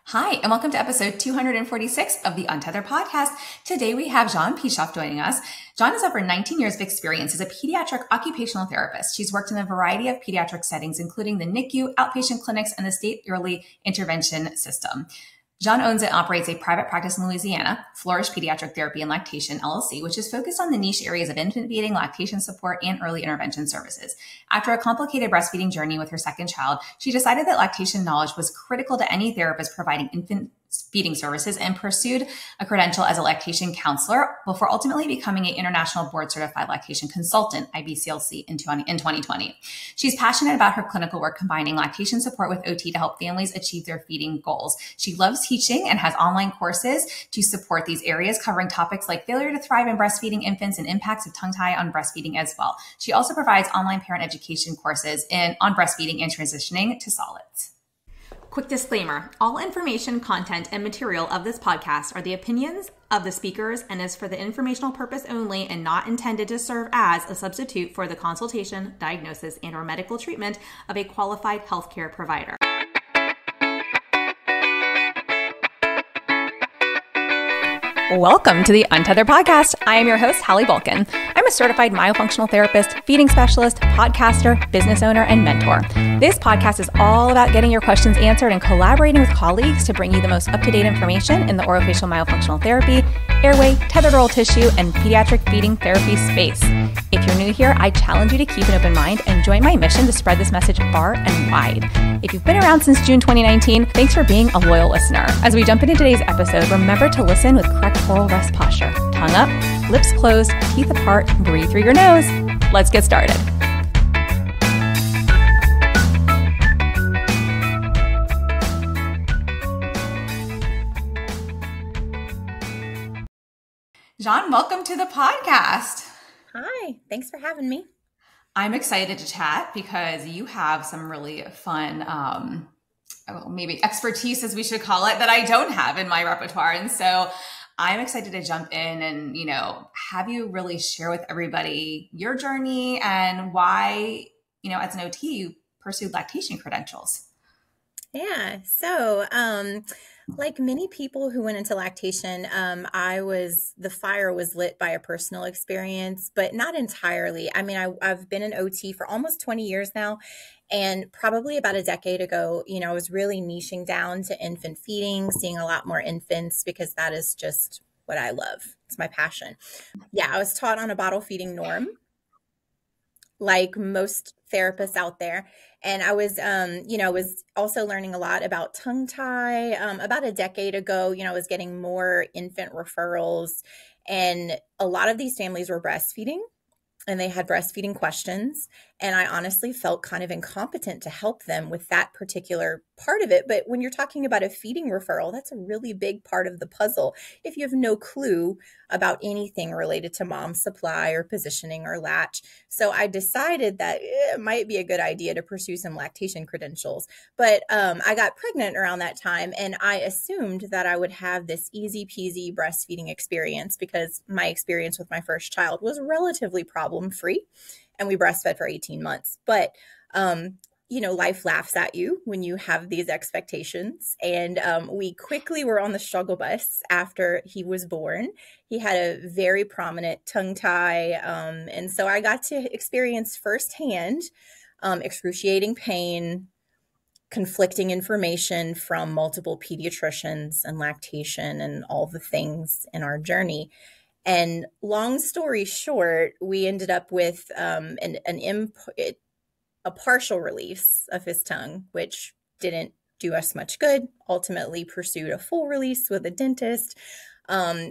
Hi, and welcome to episode 246 of the Untethered Podcast. Today we have Jeanne Pichoff joining us. Jeanne has over 19 years of experience as a pediatric occupational therapist. She's worked in a variety of pediatric settings, including the NICU, outpatient clinics, and the state early intervention system. Jeanne owns and operates a private practice in Louisiana, Flourish Pediatric Therapy and Lactation, LLC, which is focused on the niche areas of infant feeding, lactation support, and early intervention services. After a complicated breastfeeding journey with her second child, she decided that lactation knowledge was critical to any therapist providing infant feeding services and pursued a credential as a lactation counselor before ultimately becoming an international board certified lactation consultant, IBCLC, in 2020. She's passionate about her clinical work combining lactation support with OT to help families achieve their feeding goals. She loves teaching and has online courses to support these areas, covering topics like failure to thrive in breastfeeding infants and impacts of tongue tie on breastfeeding as well. She also provides online parent education courses on breastfeeding and transitioning to solids. Quick disclaimer, all information, content, and material of this podcast are the opinions of the speakers and is for the informational purpose only and not intended to serve as a substitute for the consultation, diagnosis, and/or medical treatment of a qualified healthcare provider. Welcome to the Untethered Podcast. I am your host, Hallie Bulkin. I'm a certified myofunctional therapist, feeding specialist, podcaster, business owner, and mentor. This podcast is all about getting your questions answered and collaborating with colleagues to bring you the most up-to-date information in the orofacial myofunctional therapy, airway, tethered oral tissue, and pediatric feeding therapy space. If you're new here, I challenge you to keep an open mind and join my mission to spread this message far and wide. If you've been around since June 2019, thanks for being a loyal listener. As we jump into today's episode, remember to listen with correct oral rest posture. Tongue up, lips closed, teeth apart, breathe through your nose. Let's get started. Jeanne, welcome to the podcast. Hi, thanks for having me. I'm excited to chat because you have some really fun, maybe expertise, as we should call it, that I don't have in my repertoire. And so I'm excited to jump in and, have you really share with everybody your journey and why, as an OT, you pursued lactation credentials. Yeah. So, like many people who went into lactation, the fire was lit by a personal experience, but not entirely. I mean, I've been an OT for almost 20 years now. And probably about a decade ago, I was really niching down to infant feeding, seeing a lot more infants because that is just what I love. It's my passion. Yeah, I was taught on a bottle feeding norm, like most therapists out there. And I was, was also learning a lot about tongue tie. About a decade ago, I was getting more infant referrals, and a lot of these families were breastfeeding. And they had breastfeeding questions. And I honestly felt kind of incompetent to help them with that particular part of it. But when you're talking about a feeding referral, that's a really big part of the puzzle. If you have no clue about anything related to mom supply or positioning or latch. So I decided that it might be a good idea to pursue some lactation credentials. But I got pregnant around that time, and I assumed that I would have this easy peasy breastfeeding experience because my experience with my first child was relatively problem-free, and we breastfed for 18 months. But life laughs at you when you have these expectations. And we quickly were on the struggle bus after he was born. He had a very prominent tongue tie. And so I got to experience firsthand excruciating pain, conflicting information from multiple pediatricians and lactation and all the things in our journey. And long story short, we ended up with a partial release of his tongue, which didn't do us much good. Ultimately pursued a full release with a dentist.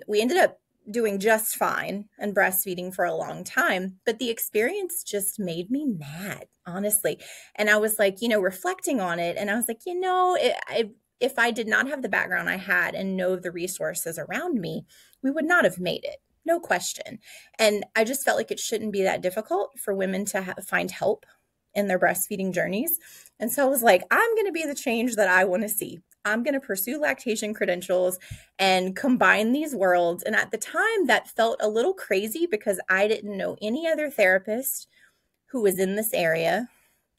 We ended up doing just fine and breastfeeding for a long time, but the experience just made me mad, honestly. And I was like, reflecting on it, and I was like, if I did not have the background I had and know the resources around me, we would not have made it. No question. And I just felt like it shouldn't be that difficult for women to find help in their breastfeeding journeys. And so I was like, I'm going to be the change that I want to see. I'm going to pursue lactation credentials and combine these worlds. And at the time, that felt a little crazy because I didn't know any other therapist who was in this area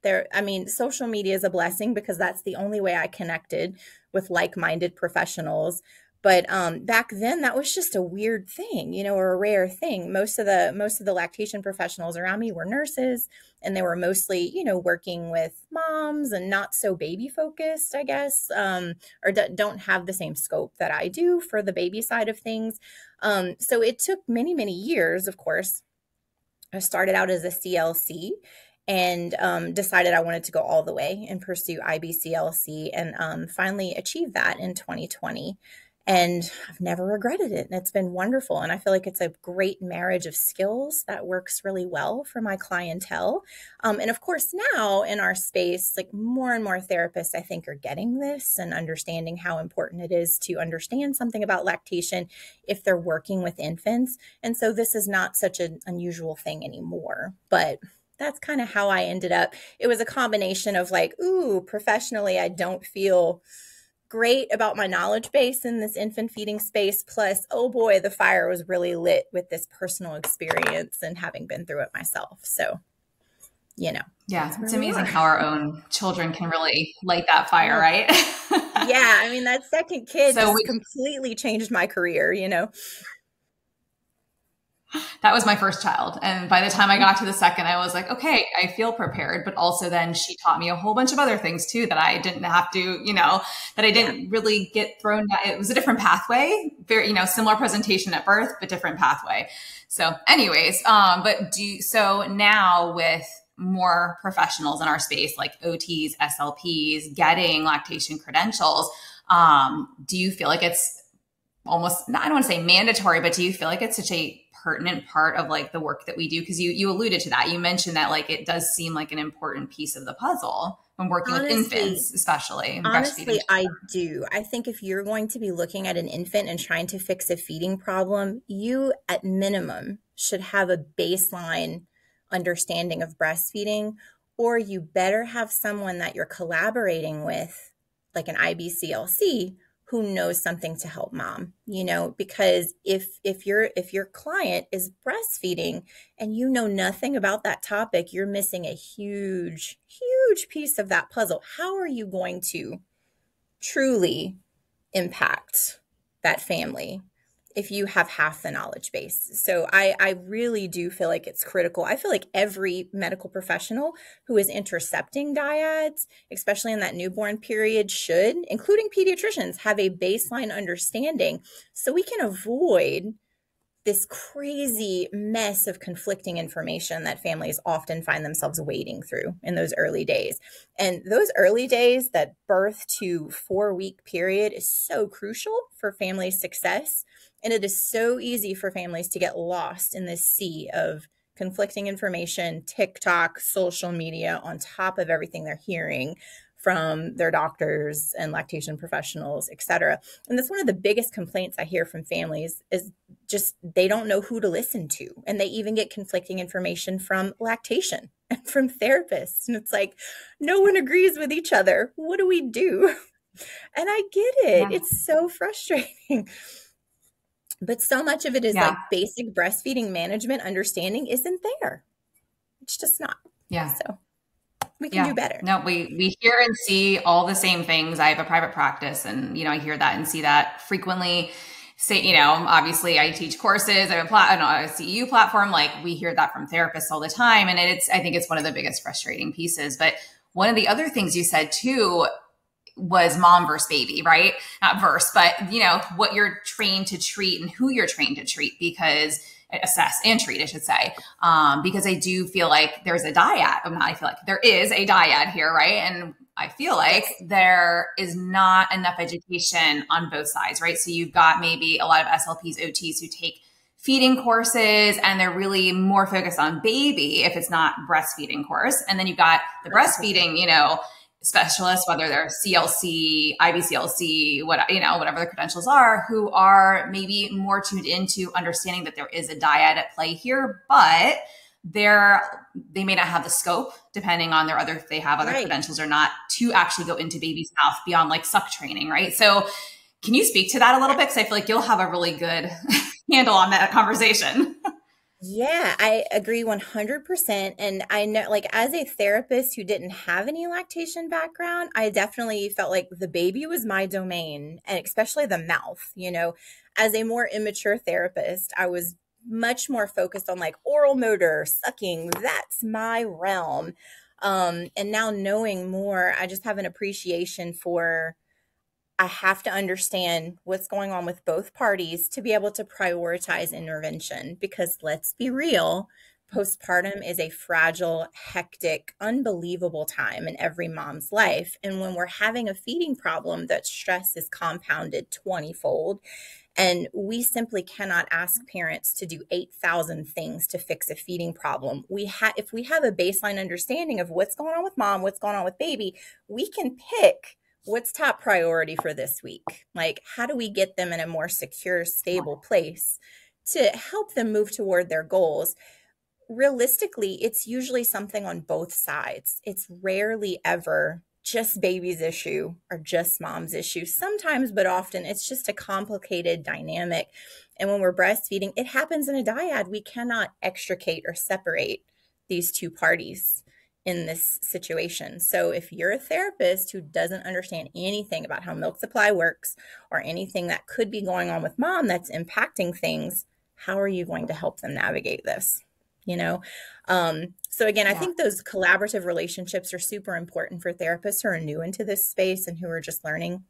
I mean, social media is a blessing because that's the only way I connected with like-minded professionals. But back then, that was just a weird thing, or a rare thing. Most of the lactation professionals around me were nurses, and they were mostly, working with moms and not so baby focused, I guess, or don't have the same scope that I do for the baby side of things. So it took many, many years, of course. I started out as a CLC and decided I wanted to go all the way and pursue IBCLC, and finally achieved that in 2020. And I've never regretted it. And it's been wonderful. And I feel like it's a great marriage of skills that works really well for my clientele. And of course, now in our space, like more and more therapists, I think, are getting this and understanding how important it is to understand something about lactation if they're working with infants. And so this is not such an unusual thing anymore. But that's kind of how I ended up. It was a combination of like, ooh, professionally, I don't feel great about my knowledge base in this infant feeding space. Plus, oh boy, the fire was really lit with this personal experience and having been through it myself. So, Yeah, it's amazing how our own children can really light that fire, right? Yeah, I mean, that second kid completely changed my career, That was my first child. And by the time I got to the second, I was like, okay, I feel prepared. But also then she taught me a whole bunch of other things too, that I didn't have to, that I didn't really get thrown down. It was a different pathway, very, similar presentation at birth, but different pathway. So anyways, so now with more professionals in our space, like OTs, SLPs, getting lactation credentials, do you feel like it's almost, I don't want to say mandatory, but do you feel like it's such a pertinent part of like the work that we do? Because you alluded to that. You mentioned that like it does seem like an important piece of the puzzle when working with infants, especially. Honestly, I do. I think if you're going to be looking at an infant and trying to fix a feeding problem, you at minimum should have a baseline understanding of breastfeeding, or you better have someone that you're collaborating with, like an IBCLC, who knows something to help mom, because if your client is breastfeeding and you know nothing about that topic, you're missing a huge, huge piece of that puzzle. How are you going to truly impact that family if you have half the knowledge base? So I really do feel like it's critical. I feel like every medical professional who is intercepting dyads, especially in that newborn period, should, including pediatricians, have a baseline understanding so we can avoid this crazy mess of conflicting information that families often find themselves wading through in those early days. And those early days, that birth to 4-week period, is so crucial for family success. And it is so easy for families to get lost in this sea of conflicting information, TikTok, social media, on top of everything they're hearing from their doctors and lactation professionals, et cetera. And that's one of the biggest complaints I hear from families, is just they don't know who to listen to. And they even get conflicting information from lactation and from therapists. And it's like, no one agrees with each other. What do we do? And I get it. Yeah. It's so frustrating. But so much of it is like basic breastfeeding management understanding isn't there. It's just not. Yeah. So we can do better. No, we hear and see all the same things. I have a private practice, and, I hear that and see that frequently. Say, obviously I teach courses, I have a CEU platform. Like, we hear that from therapists all the time. And I think it's one of the biggest frustrating pieces. But one of the other things you said too was mom versus baby, right? Not verse, but what you're trained to treat and who you're trained to treat, assess and treat, I should say. Because I do feel like there's a dyad. There is a dyad here, right? And I feel like there is not enough education on both sides, right? So you've got maybe a lot of SLPs, OTs who take feeding courses, and they're really more focused on baby if it's not breastfeeding course. And then you've got the breastfeeding, specialists, whether they're CLC, IBCLC, whatever the credentials are, who are maybe more tuned into understanding that there is a dyad at play here, but they may not have the scope, depending on if they have other credentials or not, to actually go into baby's mouth beyond like suck training, right? So can you speak to that a little bit? Because I feel like you'll have a really good handle on that conversation. Yeah, I agree 100%. And I know, like, as a therapist who didn't have any lactation background, I definitely felt like the baby was my domain, and especially the mouth. As a more immature therapist, I was much more focused on like oral motor, sucking. That's my realm. And now knowing more, I just have an appreciation for I have to understand what's going on with both parties to be able to prioritize intervention because let's be real, postpartum is a fragile, hectic, unbelievable time in every mom's life. And when we're having a feeding problem, that stress is compounded 20-fold. And we simply cannot ask parents to do 8,000 things to fix a feeding problem. If we have a baseline understanding of what's going on with mom, what's going on with baby, we can pick what's top priority for this week? Like, how do we get them in a more secure, stable place to help them move toward their goals? Realistically, it's usually something on both sides. It's rarely ever just baby's issue or just mom's issue. Sometimes, but often, it's just a complicated dynamic. And when we're breastfeeding, it happens in a dyad. We cannot extricate or separate these two parties in this situation. So if you're a therapist who doesn't understand anything about how milk supply works or anything that could be going on with mom that's impacting things, how are you going to help them navigate this? So again, I think those collaborative relationships are super important for therapists who are new into this space and who are just learning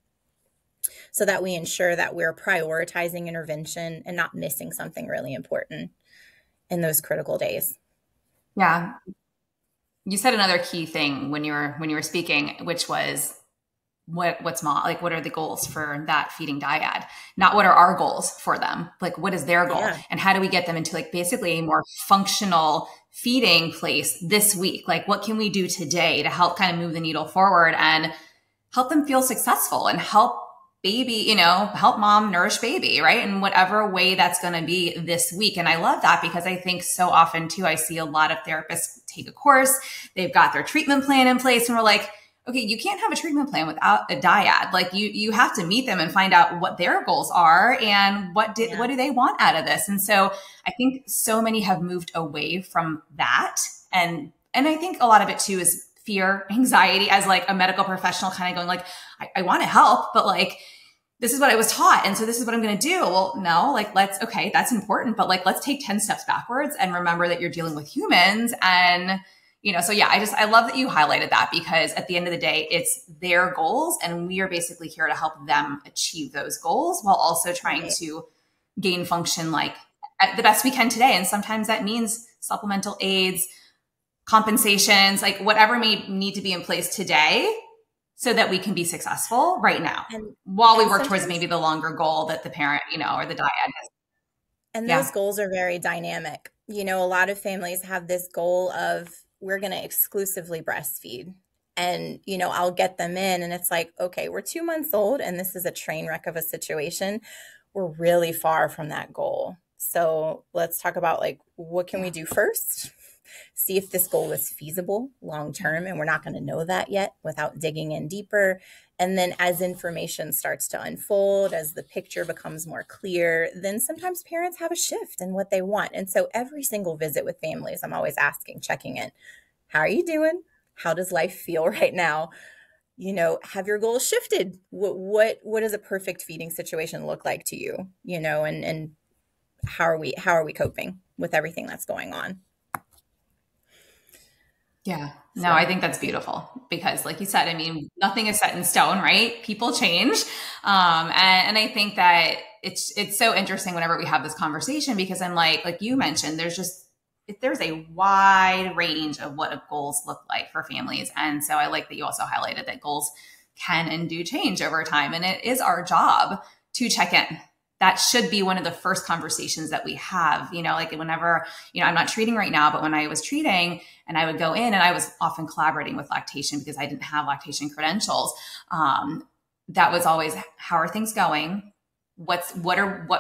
so that we ensure that we're prioritizing intervention and not missing something really important in those critical days. Yeah. You said another key thing when you were speaking, which was what's like, what are the goals for that feeding dyad? Not what are our goals for them? Like, what is their goal? Yeah. And how do we get them into like basically a more functional feeding place this week? Like, what can we do today to help kind of move the needle forward and help them feel successful and help baby, help mom nourish baby, right? In whatever way that's going to be this week. And I love that because I think so often too, I see a lot of therapists take a course, they've got their treatment plan in place, and we're like, okay, you can't have a treatment plan without a dyad. Like you have to meet them and find out what their goals are and what do they want out of this. And so I think so many have moved away from that. And I think a lot of it too is fear, anxiety as like a medical professional kind of going like, I want to help, but like, this is what I was taught. And so this is what I'm going to do. Well, no, like, okay, that's important, but like, let's take 10 steps backwards and remember that you're dealing with humans. And, so yeah, I love that you highlighted that because at the end of the day, it's their goals and we are basically here to help them achieve those goals while also trying to gain function like at the best we can today. And sometimes that means supplemental aids, compensations, like whatever may need to be in place today so that we can be successful right now while we work towards maybe the longer goal that the parent, or the dyad has. And those goals are very dynamic. A lot of families have this goal of we're going to exclusively breastfeed and, I'll get them in and it's like, okay, we're 2 months old and this is a train wreck of a situation. We're really far from that goal. So let's talk about like, what can we do first? See if this goal is feasible long-term. And we're not going to know that yet without digging in deeper. And then as information starts to unfold, as the picture becomes more clear, then sometimes parents have a shift in what they want. And so every single visit with families, I'm always asking, checking in, how are you doing? How does life feel right now? Have your goals shifted? What does a perfect feeding situation look like to you? And how are we coping with everything that's going on? Yeah, no, I think that's beautiful because like you said, I mean, nothing is set in stone, right? People change. And I think that it's so interesting whenever we have this conversation because I'm like you mentioned, there's a wide range of what goals look like for families. And so I like that you also highlighted that goals can and do change over time. And it is our job to check in. That should be one of the first conversations that we have, like whenever, I'm not treating right now, but when I was treating and I would go in and I was often collaborating with lactation because I didn't have lactation credentials. That was always, how are things going? What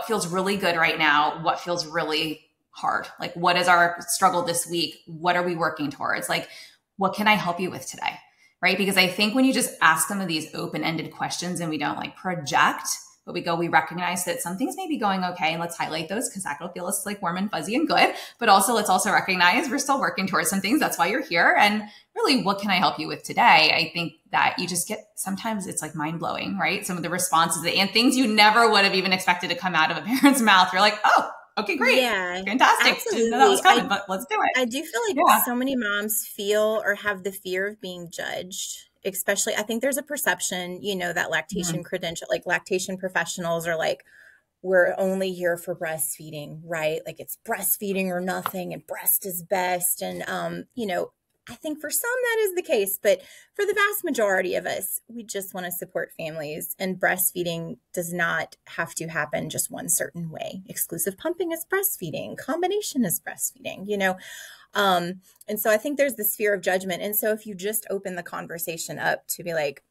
feels really good right now? What feels really hard? Like, what is our struggle this week? What are we working towards? Like, what can I help you with today? Right? Because I think when you just ask some of these open-ended questions and we don't like project, but we recognize that some things may be going okay, and let's highlight those because that'll feel us like warm and fuzzy and good. But also let's also recognize we're still working towards some things. That's why you're here. And really, what can I help you with today? I think that you just get, sometimes it's like mind blowing, right? Some of the responses and things you never would have even expected to come out of a parent's mouth. You're like, oh, okay, great. Yeah, fantastic. absolutely. Didn't know that was coming, but let's do it. I do feel like so many moms feel or have the fear of being judged, especially, I think there's a perception, that lactation credential, like lactation professionals are like, we're only here for breastfeeding, right? Like it's breastfeeding or nothing and breast is best. And, I think for some that is the case, but for the vast majority of us, we just want to support families, and breastfeeding does not have to happen just one certain way. Exclusive pumping is breastfeeding, combination is breastfeeding, and so I think there's this fear of judgment. And so if you just open the conversation up to be like,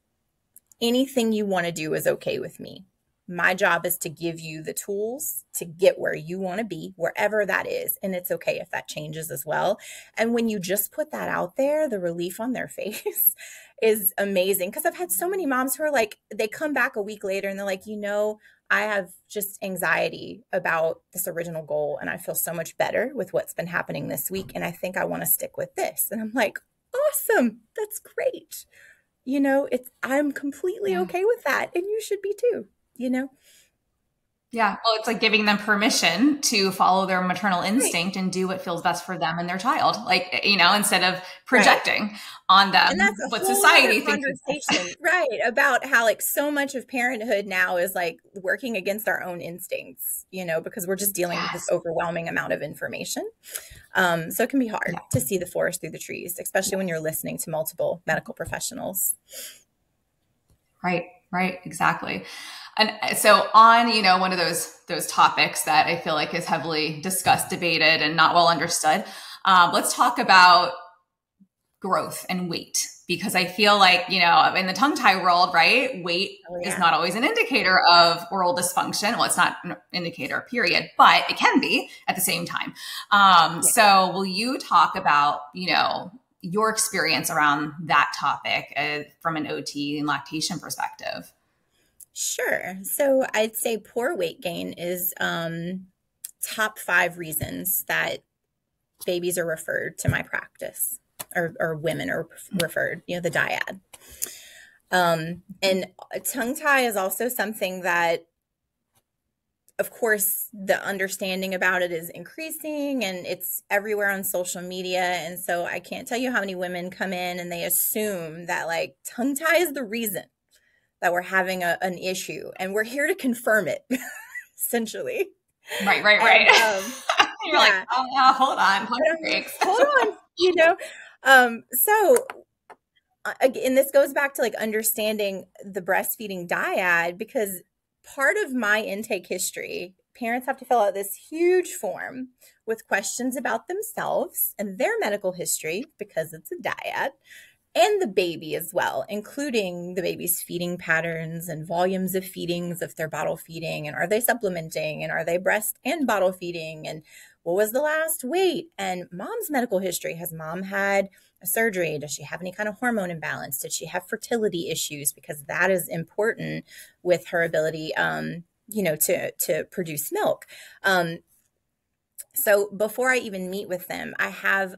anything you want to do is okay with me. My job is to give you the tools to get where you want to be, wherever that is. And it's okay if that changes as well. And when you just put that out there, the relief on their face is amazing. Because I've had so many moms who are like, they come back a week later and they're like, I have just anxiety about this original goal. And I feel so much better with what's been happening this week. And I think I want to stick with this. And I'm like, awesome. That's great. I'm completely okay with that. And you should be too. Yeah. Well, it's like giving them permission to follow their maternal instinct and do what feels best for them and their child. Like, instead of projecting on them and that's what society thinks. Conversation, right. About how like so much of parenthood now is like working against our own instincts, because we're just dealing with this overwhelming amount of information. So it can be hard to see the forest through the trees, especially when you're listening to multiple medical professionals. Right. Exactly. And so on, one of those topics that I feel like is heavily discussed, debated, and not well understood, let's talk about growth and weight, because I feel like, in the tongue tie world, right, weight is not always an indicator of oral dysfunction. Well, it's not an indicator, period, but it can be at the same time. So will you talk about, your experience around that topic from an OT and lactation perspective? Sure. So I'd say poor weight gain is top 5 reasons that babies are referred to my practice, or women are referred, the dyad. And tongue tie is also something that, of course, the understanding about it is increasing and it's everywhere on social media. And so I can't tell you how many women come in and they assume that like tongue tie is the reason that we're having an issue, and we're here to confirm it, essentially. Right. And, you're like, oh, hold on, hold on, So again, this goes back to like understanding the breastfeeding dyad, because part of my intake history, parents have to fill out this huge form with questions about themselves and their medical history, because it's a dyad, and the baby as well, including the baby's feeding patterns and volumes of feedings, if they're bottle feeding, and are they supplementing, and are they breast and bottle feeding, and what was the last weight, and mom's medical history. Has mom had a surgery? Does she have any kind of hormone imbalance? Did she have fertility issues? Because that is important with her ability, to produce milk. So before I even meet with them, I have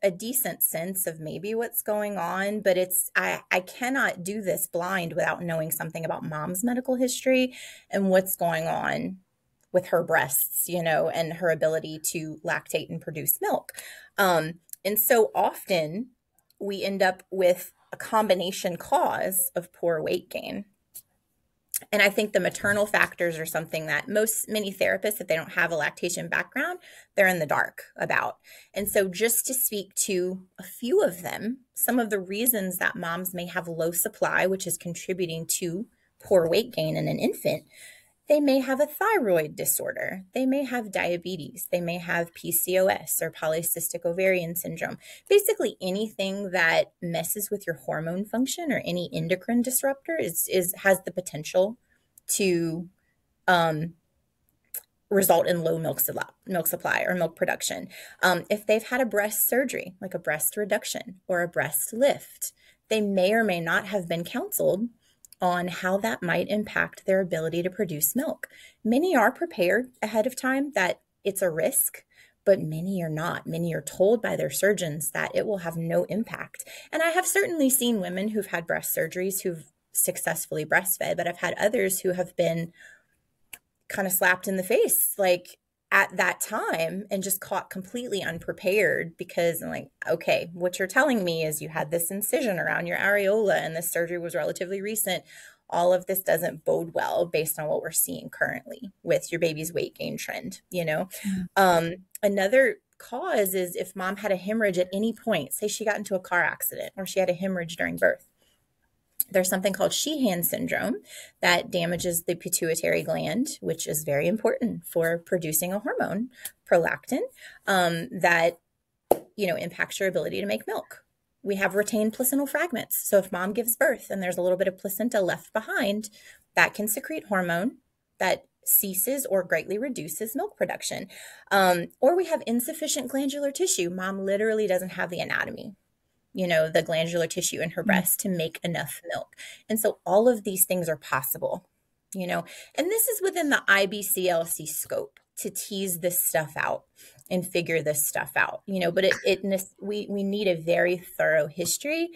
a decent sense of maybe what's going on, but I cannot do this blind without knowing something about mom's medical history and what's going on with her breasts, and her ability to lactate and produce milk. And so often we end up with a combination cause of poor weight gain. And I think the maternal factors are something that many therapists, if they don't have a lactation background, they're in the dark about. And so just to speak to a few of them, some of the reasons that moms may have low supply, which is contributing to poor weight gain in an infant, they may have a thyroid disorder. They may have diabetes. They may have PCOS or polycystic ovarian syndrome. Basically anything that messes with your hormone function or any endocrine disruptor has the potential to result in low milk supply or milk production. If they've had a breast surgery, like a breast reduction or a breast lift, they may or may not have been counseled on how that might impact their ability to produce milk. Many are prepared ahead of time that it's a risk, but many are not. Many are told by their surgeons that it will have no impact. And I have certainly seen women who've had breast surgeries who've successfully breastfed, but I've had others who have been kind of slapped in the face, like at that time, and just caught completely unprepared because I'm like, okay, what you're telling me is you had this incision around your areola and this surgery was relatively recent. All of this doesn't bode well based on what we're seeing currently with your baby's weight gain trend, you know? Another cause is if mom had a hemorrhage at any point, say she got into a car accident or she had a hemorrhage during birth. There's something called Sheehan syndrome that damages the pituitary gland, which is very important for producing a hormone, prolactin, that, you know, impacts your ability to make milk. We have retained placental fragments. So if mom gives birth and there's a little bit of placenta left behind, that can secrete hormone that ceases or greatly reduces milk production. Or we have insufficient glandular tissue. Mom literally doesn't have the anatomy, you know, the glandular tissue in her breast to make enough milk. And so all of these things are possible, you know, and this is within the IBCLC scope to tease this stuff out and figure this stuff out, you know, but we need a very thorough history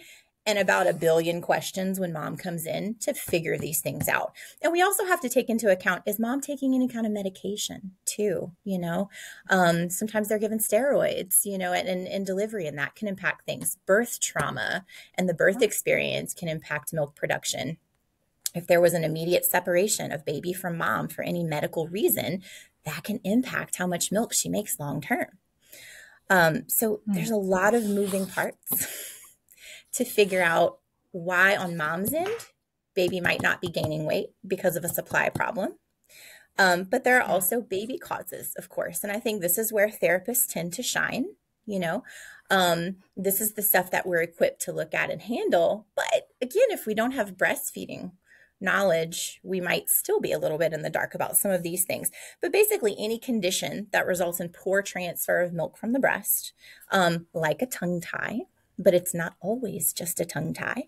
and about 1 billion questions when mom comes in to figure these things out. And we also have to take into account, is mom taking any kind of medication too? You know, sometimes they're given steroids, you know, and delivery, and that can impact things. Birth trauma and the birth experience can impact milk production. If there was an immediate separation of baby from mom for any medical reason, that can impact how much milk she makes long term. So there's a lot of moving parts to figure out why on mom's end, baby might not be gaining weight because of a supply problem. But there are also baby causes, of course. And I think this is where therapists tend to shine, you know. This is the stuff that we're equipped to look at and handle. But again, if we don't have breastfeeding knowledge, we might still be a little bit in the dark about some of these things. But basically any condition that results in poor transfer of milk from the breast, like a tongue tie, but it's not always just a tongue tie.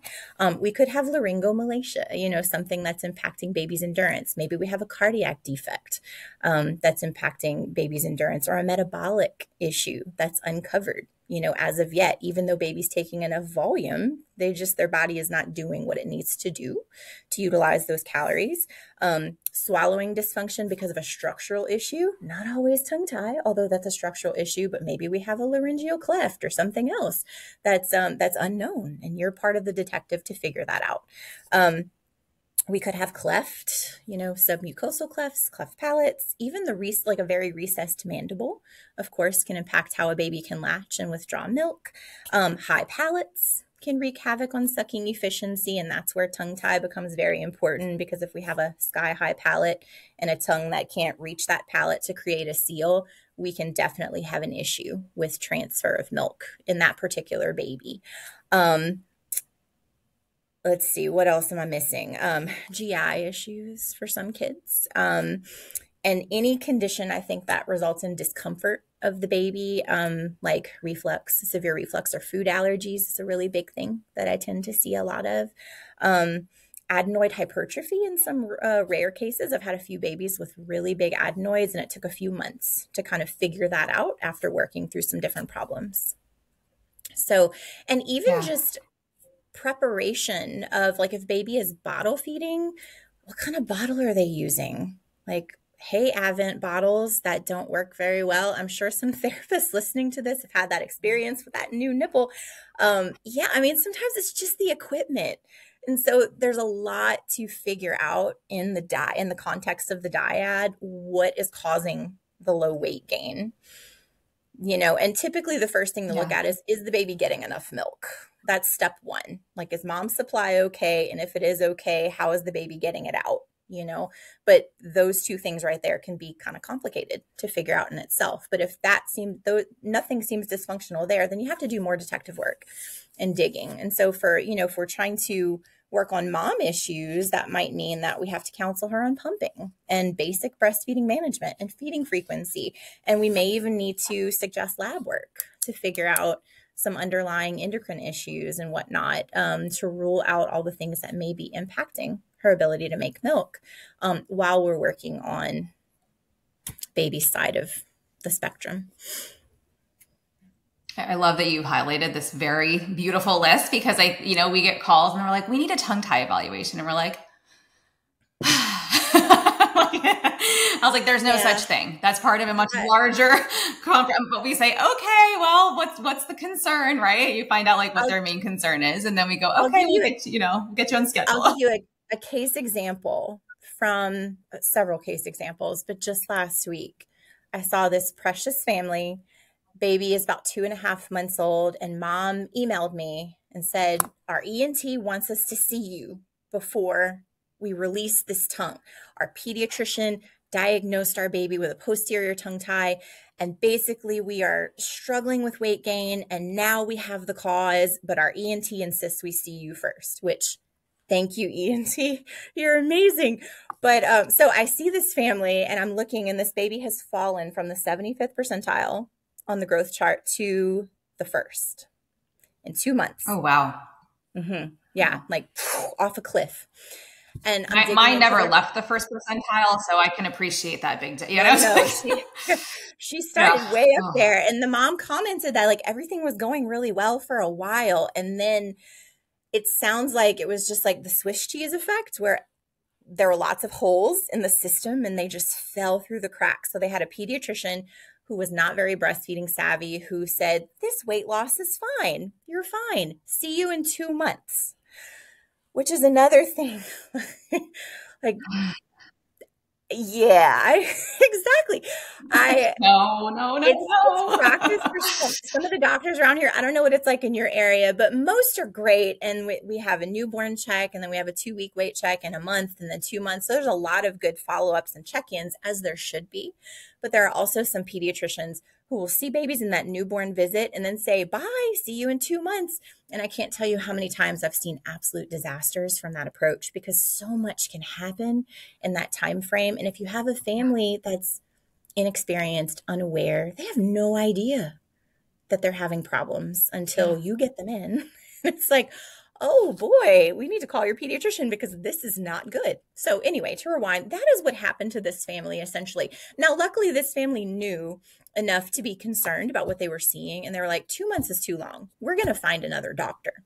We could have laryngomalacia, you know, something that's impacting baby's endurance. Maybe we have a cardiac defect that's impacting baby's endurance, or a metabolic issue that's uncovered, you know, as of yet, even though baby's taking enough volume, their body is not doing what it needs to do to utilize those calories. Swallowing dysfunction because of a structural issue, not always tongue tie, although that's a structural issue, but maybe we have a laryngeal cleft or something else that's unknown, and you're part of the detective to figure that out. We could have cleft, you know, submucosal clefts, cleft palates, even like a very recessed mandible, of course, can impact how a baby can latch and withdraw milk. High palates can wreak havoc on sucking efficiency, and that's where tongue tie becomes very important, because if we have a sky-high palate and a tongue that can't reach that palate to create a seal, we can definitely have an issue with transfer of milk in that particular baby. Let's see, what else am I missing? GI issues for some kids. And any condition, I think, that results in discomfort of the baby, like reflux, severe reflux, or food allergies is a really big thing that I tend to see a lot of. Adenoid hypertrophy in some rare cases. I've had a few babies with really big adenoids, and it took a few months to kind of figure that out after working through some different problems. So, and even just preparation of, like, if baby is bottle feeding, what kind of bottle are they using? Like, hey, Advent bottles that don't work very well. I'm sure some therapists listening to this have had that experience with that new nipple. Yeah, I mean, sometimes it's just the equipment. And so there's a lot to figure out in the context of the dyad, what is causing the low weight gain, you know. And typically the first thing to look at is the baby getting enough milk? That's step one. Like, is mom's supply okay? And if it is okay, how is the baby getting it out? You know, but those two things right there can be kind of complicated to figure out in itself. But if nothing seems dysfunctional there, then you have to do more detective work and digging. And so if we're trying to work on mom issues, that might mean that we have to counsel her on pumping and basic breastfeeding management and feeding frequency. And we may even need to suggest lab work to figure out some underlying endocrine issues and whatnot, to rule out all the things that may be impacting her ability to make milk while we're working on baby's side of the spectrum. I love that you highlighted this very beautiful list because we get calls and they're like, we need a tongue tie evaluation. And we're like, I was like, there's no such thing. That's part of a much larger conference. But we say, okay, well, what's the concern, right? You find out like what their main concern is. And then we go, okay, we'll get you on schedule. I'll give you a case example from several case examples, but just last week, I saw this precious family. Baby is about 2.5 months old, and mom emailed me and said, our ENT wants us to see you before we release this tongue. Our pediatrician diagnosed our baby with a posterior tongue tie, and basically we are struggling with weight gain, and now we have the cause, but our ENT insists we see you first, which, thank you, ENT. You're amazing. But so I see this family, and I'm looking, and this baby has fallen from the 75th percentile on the growth chart to the first in 2 months. Oh, wow. Mm-hmm. Yeah, like off a cliff. And mine never left the first percentile, so I can appreciate that big deal. She started way up there, and the mom commented that like everything was going really well for a while, and then it sounds like it was just like the Swiss cheese effect, where there were lots of holes in the system, and they just fell through the cracks. So they had a pediatrician who was not very breastfeeding savvy, who said, this weight loss is fine. You're fine. See you in 2 months. Which is another thing. Like, yeah, exactly. No. Practice for some of the doctors around here. I don't know what it's like in your area, but most are great. And we have a newborn check, and then we have a 2-week weight check, and a month, and then 2 months. So there's a lot of good follow-ups and check-ins, as there should be. But there are also some pediatricians who will see babies in that newborn visit and then say, bye, see you in 2 months. And I can't tell you how many times I've seen absolute disasters from that approach, because so much can happen in that time frame. And if you have a family that's inexperienced, unaware, they have no idea that they're having problems until you get them in. It's like, oh boy, we need to call your pediatrician because this is not good. So anyway, to rewind, that is what happened to this family essentially. Now, luckily, this family knew enough to be concerned about what they were seeing. And they were like, 2 months is too long. We're going to find another doctor.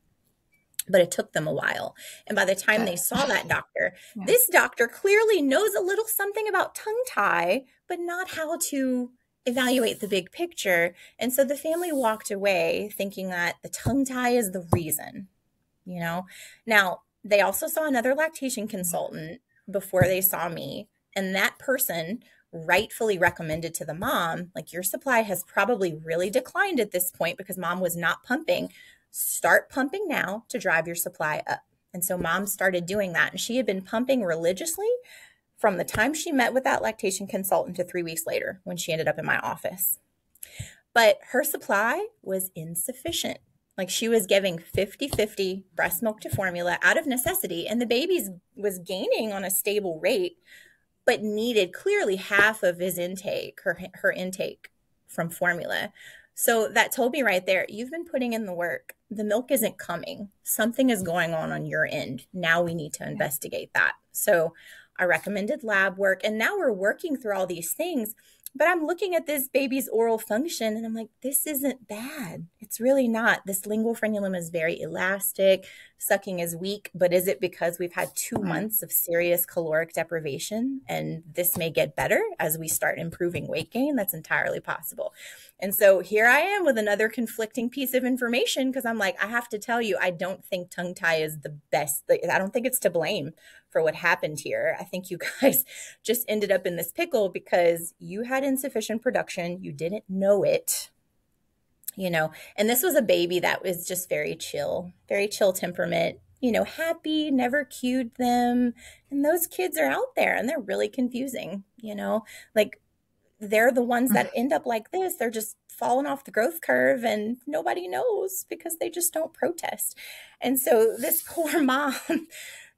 But it took them a while. And by the time they saw that doctor, this doctor clearly knows a little something about tongue tie, but not how to evaluate the big picture. And so the family walked away thinking that the tongue tie is the reason. Now they also saw another lactation consultant before they saw me. And that person rightfully recommended to the mom, like, your supply has probably really declined at this point because mom was not pumping. Start pumping now to drive your supply up. And so mom started doing that. And she had been pumping religiously from the time she met with that lactation consultant to 3 weeks later when she ended up in my office. But her supply was insufficient. Like, she was giving 50-50 breast milk to formula out of necessity, and the baby was gaining on a stable rate, but needed clearly half of his intake, her intake from formula. So that told me right there, you've been putting in the work. The milk isn't coming. Something is going on your end. Now we need to investigate that. So I recommended lab work, and now we're working through all these things. But I'm looking at this baby's oral function, and I'm like, this isn't bad. It's really not. This lingual frenulum is very elastic. Sucking is weak. But is it because we've had 2 months of serious caloric deprivation, and this may get better as we start improving weight gain? That's entirely possible. And so here I am with another conflicting piece of information, because I'm like, I have to tell you, I don't think tongue tie is the best. I don't think it's to blame for what happened here. I think you guys just ended up in this pickle because you had insufficient production. You didn't know it, and this was a baby that was just very chill temperament, happy, never cued them. And those kids are out there and they're really confusing, like, they're the ones that end up like this. They're just falling off the growth curve and nobody knows because they just don't protest. And so this poor mom,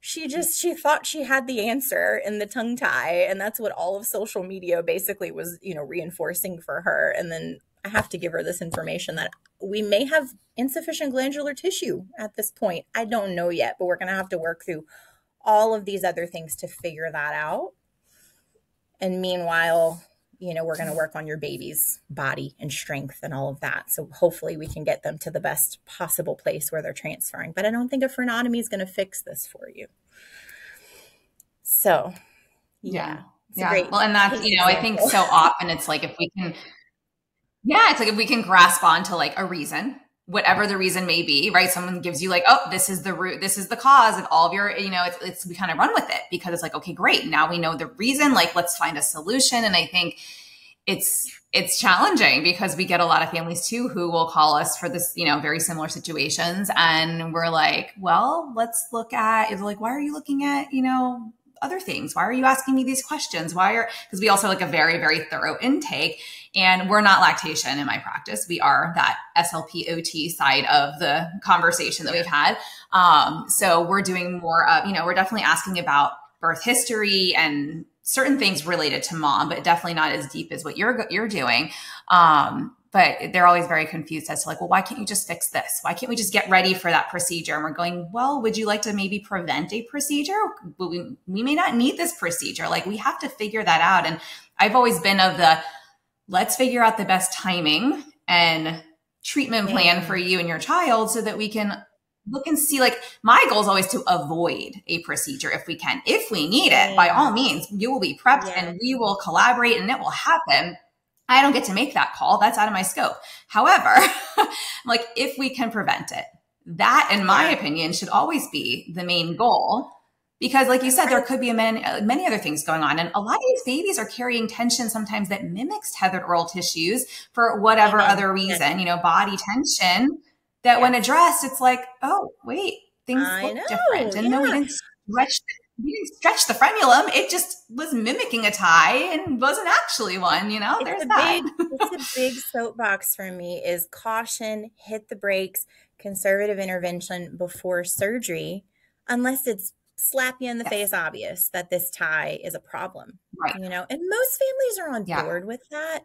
she thought she had the answer in the tongue tie. And that's what all of social media basically was, reinforcing for her. And then I have to give her this information that we may have insufficient glandular tissue at this point. I don't know yet, but we're going to have to work through all of these other things to figure that out. And meanwhile, you know, we're going to work on your baby's body and strength and all of that. So hopefully we can get them to the best possible place where they're transferring. But I don't think a frenotomy is going to fix this for you. So, yeah. Yeah. Well, and that's, you know, I think so often it's like, if we can, it's like if we can grasp onto like a reason, whatever the reason may be, right? Someone gives you like, oh, this is the root, this is the cause of all of your, you know, we kind of run with it because it's like, okay, great. Now we know the reason, like, let's find a solution. And I think it's challenging because we get a lot of families too, who will call us for this, you know, very similar situations. And we're like, well, let's look at, it's like, why are you looking at, you know, other things? Why are you asking me these questions? Because we also like a very, very thorough intake, and we're not lactation in my practice. We are that SLP-OT side of the conversation that we've had. So we're doing more of, you know, we're definitely asking about birth history and certain things related to mom, but definitely not as deep as what you're doing. But they're always very confused as to like, well, why can't you just fix this? Why can't we just get ready for that procedure? And we're going, well, would you like to maybe prevent a procedure? We may not need this procedure. Like, we have to figure that out. And I've always been of the, let's figure out the best timing and treatment plan for you and your child so that we can look and see. Like, my goal is always to avoid a procedure if we can. If we need it, by all means, you will be prepped and we will collaborate and it will happen. I don't get to make that call. That's out of my scope. However, like, if we can prevent it, that, in my opinion, should always be the main goal. Because like you said, there could be many other things going on. And a lot of these babies are carrying tension sometimes that mimics tethered oral tissues for whatever other reason, you know, body tension that when addressed, it's like, oh, wait, things look different. And no, we didn't stretch the frenulum. It just was mimicking a tie and wasn't actually one, you know. There's that. It's a big soapbox for me is caution, hit the brakes, conservative intervention before surgery, unless it's slap you in the face obvious that this tie is a problem, right? You know, and most families are on board with that,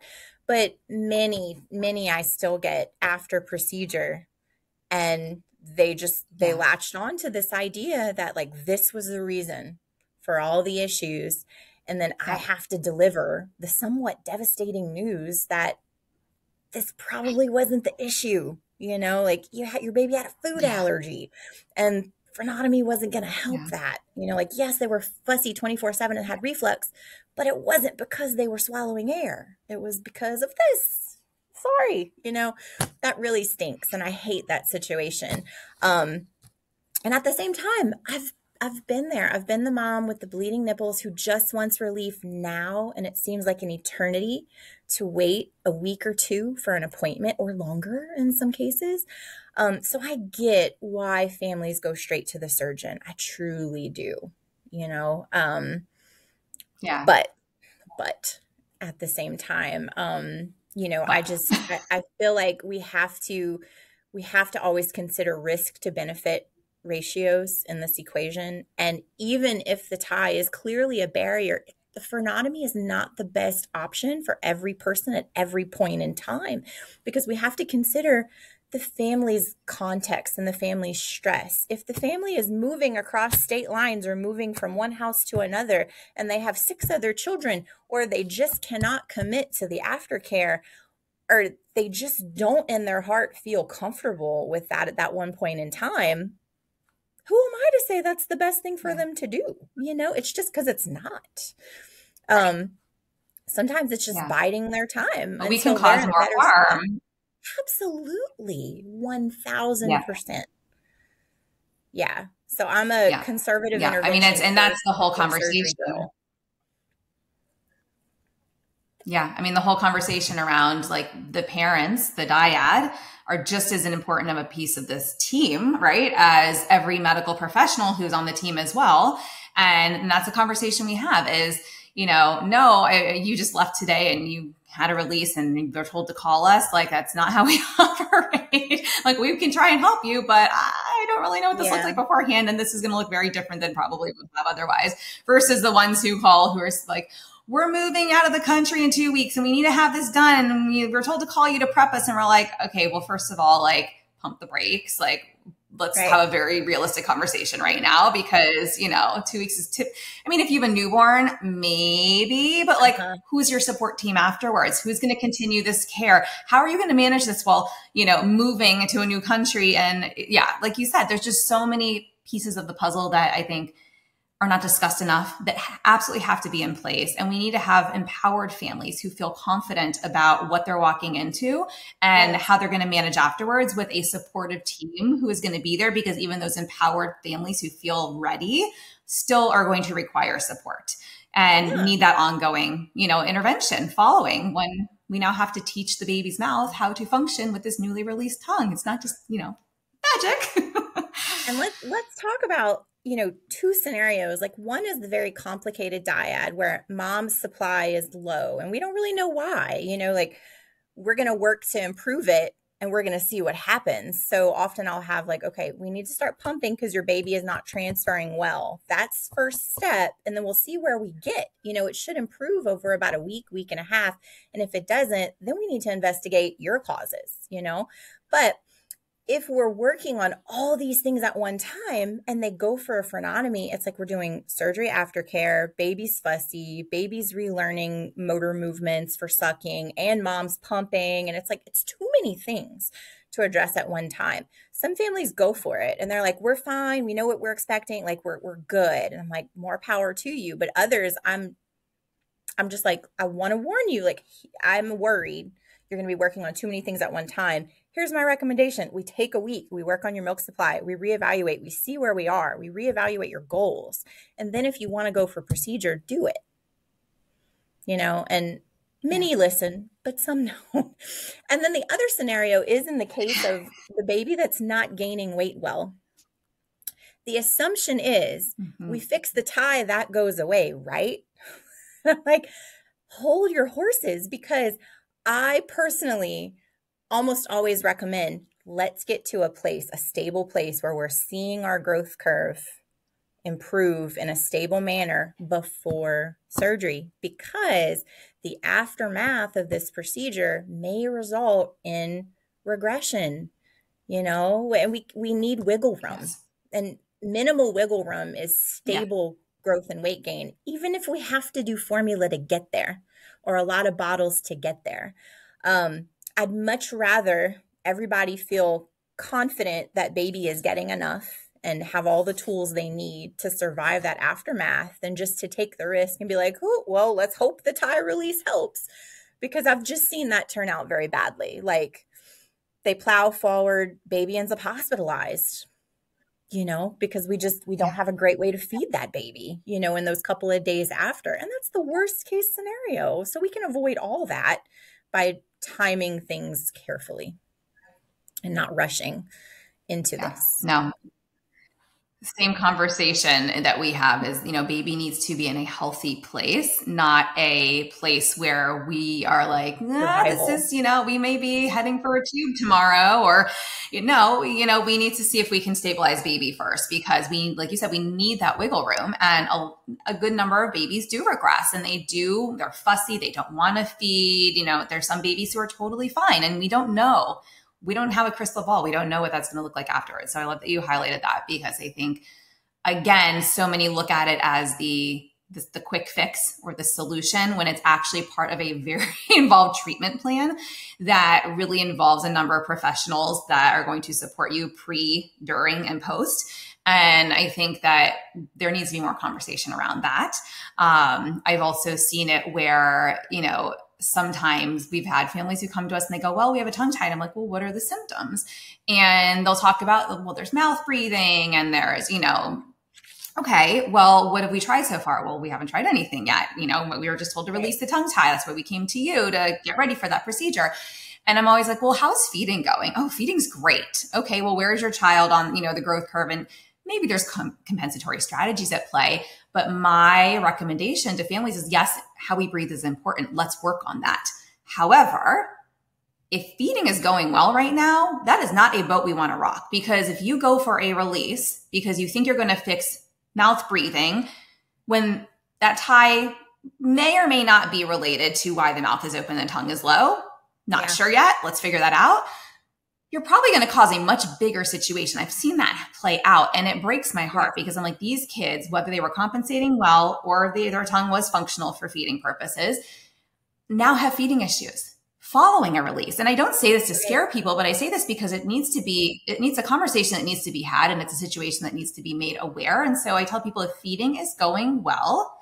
but many I still get after procedure, and they latched on to this idea that like this was the reason for all the issues. And then I have to deliver the somewhat devastating news that this probably wasn't the issue. You know, like your baby had a food allergy, and frenotomy wasn't going to help that. You know, like, yes, they were fussy 24/7 and had reflux, but it wasn't because they were swallowing air. It was because of this. Sorry, you know, that really stinks. And I hate that situation. And at the same time, I've been there. I've been the mom with the bleeding nipples who just wants relief now. And it seems like an eternity to wait a week or two for an appointment, or longer in some cases. So I get why families go straight to the surgeon. I truly do, you know? But at the same time, you know, I feel like we have to always consider risk to benefit ratios in this equation. And even if the tie is clearly a barrier, the frenotomy is not the best option for every person at every point in time, because we have to consider the family's context and the family's stress. If the family is moving across state lines or moving from one house to another, and they have 6 other children, or they just cannot commit to the aftercare, or they just don't in their heart feel comfortable with that at that one point in time, who am I to say that's the best thing for them to do? You know, it's just because it's not. Sometimes it's just biding their time. But we can cause more harm. Absolutely. 1000%. Yeah. So I'm a conservative intervention. I mean, that's the whole conversation. Yeah. I mean, the whole conversation around like the parents, the dyad, are just as important of a piece of this team, right, as every medical professional who's on the team as well. And that's a conversation we have is, you know, you just left today and you had a release and they're told to call us. Like, that's not how we operate. Like, we can try and help you, but I don't really know what this looks like beforehand. And this is going to look very different than probably would have otherwise, versus the ones who call who are like, we're moving out of the country in 2 weeks and we need to have this done. And we're told to call you to prep us. And we're like, okay, well, first of all, like, pump the brakes. Like, let's have a very realistic conversation right now, because, 2 weeks is I mean, if you have a newborn, maybe, but like, who's your support team afterwards? Who's going to continue this care? How are you going to manage this while, moving to a new country? And like you said, there's just so many pieces of the puzzle that I think are not discussed enough that absolutely have to be in place. And we need to have empowered families who feel confident about what they're walking into and how they're going to manage afterwards, with a supportive team who is going to be there, because even those empowered families who feel ready still are going to require support and need that ongoing, intervention following, when we now have to teach the baby's mouth how to function with this newly released tongue. It's not just, magic. And let's talk about, two scenarios. Like, one is the very complicated dyad where mom's supply is low and we don't really know why, like, we're going to work to improve it and we're going to see what happens. So often I'll have like, okay, we need to start pumping because your baby is not transferring well. That's first step. And then we'll see where we get. It should improve over about a week and a half. And if it doesn't, then we need to investigate your causes, But if we're working on all these things at one time and they go for a frenotomy, it's like we're doing surgery aftercare, baby's fussy, baby's relearning motor movements for sucking, and mom's pumping. And it's like, it's too many things to address at one time. Some families go for it and they're like, we're fine. We know what we're expecting. Like, we're good. And I'm like, more power to you. But others, I'm just like, I want to warn you, like, I'm worried you're going to be working on too many things at one time. Here's my recommendation. We take a week. We work on your milk supply. We reevaluate. We see where we are. We reevaluate your goals. And then if you want to go for procedure, do it. And many listen, but some don't. And then the other scenario is in the case of the baby that's not gaining weight well. The assumption is we fix the tie, that goes away, right? Like, hold your horses, because I personally almost always recommend, let's get to a stable place where we're seeing our growth curve improve in a stable manner before surgery, because the aftermath of this procedure may result in regression, and we need wiggle room. And minimal wiggle room is stable growth and weight gain, even if we have to do formula to get there, or a lot of bottles to get there. I'd much rather everybody feel confident that baby is getting enough and have all the tools they need to survive that aftermath than just to take the risk and be like, oh, well, let's hope the tie release helps. Because I've just seen that turn out very badly. Like, they plow forward, baby ends up hospitalized, because we don't have a great way to feed that baby, in those couple of days after. And that's the worst case scenario. So we can avoid all that by timing things carefully and not rushing into this. No. Same conversation that we have is, baby needs to be in a healthy place, not a place where we are like, this is, we may be heading for a tube tomorrow, or, we need to see if we can stabilize baby first, because like you said, we need that wiggle room. And a good number of babies do regress, and they're fussy. They don't want to feed, there's some babies who are totally fine, and we don't know. We don't have a crystal ball. We don't know what that's going to look like afterwards. So I love that you highlighted that, because I think, again, so many look at it as the quick fix or the solution, when it's actually part of a very involved treatment plan that really involves a number of professionals that are going to support you pre, during, and post. And I think that there needs to be more conversation around that. I've also seen it where, sometimes we've had families who come to us and they go, well, we have a tongue tie. I'm like, well, what are the symptoms? And they'll talk about, well, there's mouth breathing and there's, okay, well, what have we tried so far? Well, we haven't tried anything yet. We were just told to release the tongue tie. That's why we came to you to get ready for that procedure. And I'm always like, well, how's feeding going? Oh, feeding's great. Okay, well, where is your child on, the growth curve? And maybe there's compensatory strategies at play. But my recommendation to families is, yes, how we breathe is important. Let's work on that. However, if feeding is going well right now, that is not a boat we want to rock, because if you go for a release because you think you're going to fix mouth breathing, when that tie may or may not be related to why the mouth is open and the tongue is low, not sure yet. Let's figure that out. you're probably going to cause a much bigger situation. I've seen that play out, and it breaks my heart because I'm like, these kids, whether they were compensating well or their tongue was functional for feeding purposes, now have feeding issues following a release. And I don't say this to scare people, but I say this because it needs a conversation that needs to be had, and it's a situation that needs to be made aware. And so I tell people, if feeding is going well,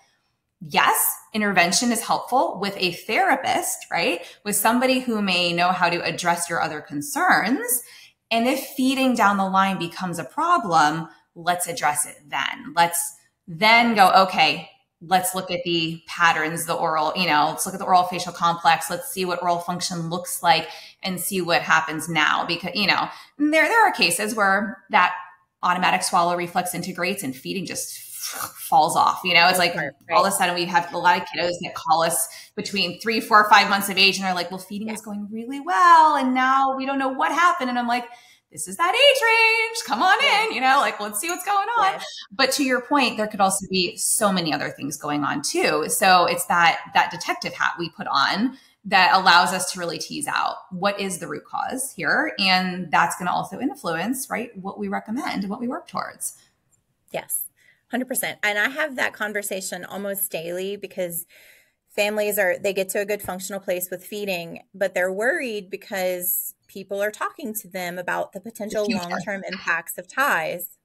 yes, intervention is helpful with a therapist, right? With somebody who may know how to address your other concerns. And if feeding down the line becomes a problem, let's address it then. Let's then go, okay, let's look at the patterns, the oral, let's look at the oral facial complex. Let's see what oral function looks like and see what happens now. Because, there are cases where that automatic swallow reflex integrates and feeding just falls off. It's like all of a sudden we have a lot of kiddos that call us between 3, 4, 5 months of age and are like, well, feeding is going really well. And now we don't know what happened. And I'm like, this is that age range. Come on in, let's see what's going on. Yeah. But to your point, there could also be so many other things going on too. So it's that detective hat we put on that allows us to really tease out what is the root cause here. And that's going to also influence, right, what we recommend and what we work towards. Yes. 100%. And I have that conversation almost daily because families they get to a good functional place with feeding, but they're worried because people are talking to them about the potential long-term impacts of ties.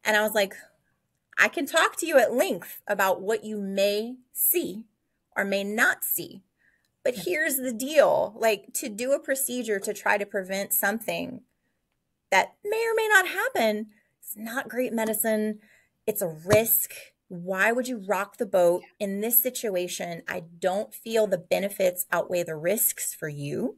And I was like, I can talk to you at length about what you may see or may not see. But here's the deal, to do a procedure to try to prevent something that may or may not happen, it's not great medicine. It's a risk. Why would you rock the boat in this situation? I don't feel the benefits outweigh the risks for you,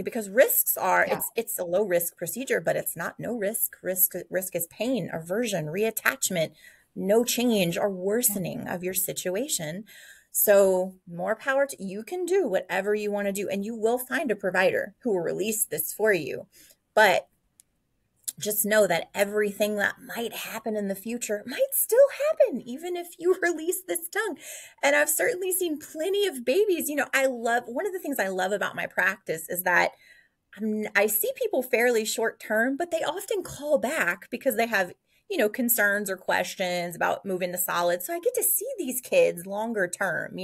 because risks are, it's a low risk procedure, but it's not no risk. Risk is pain, aversion, reattachment, no change or worsening of your situation. So more power to you. Can do whatever you want to do, and you will find a provider who will release this for you. But just know that everything that might happen in the future might still happen, even if you release this tongue. And I've certainly seen plenty of babies. One of the things I love about my practice is that I see people fairly short term, but they often call back because they have, concerns or questions about moving to solids. So I get to see these kids longer term,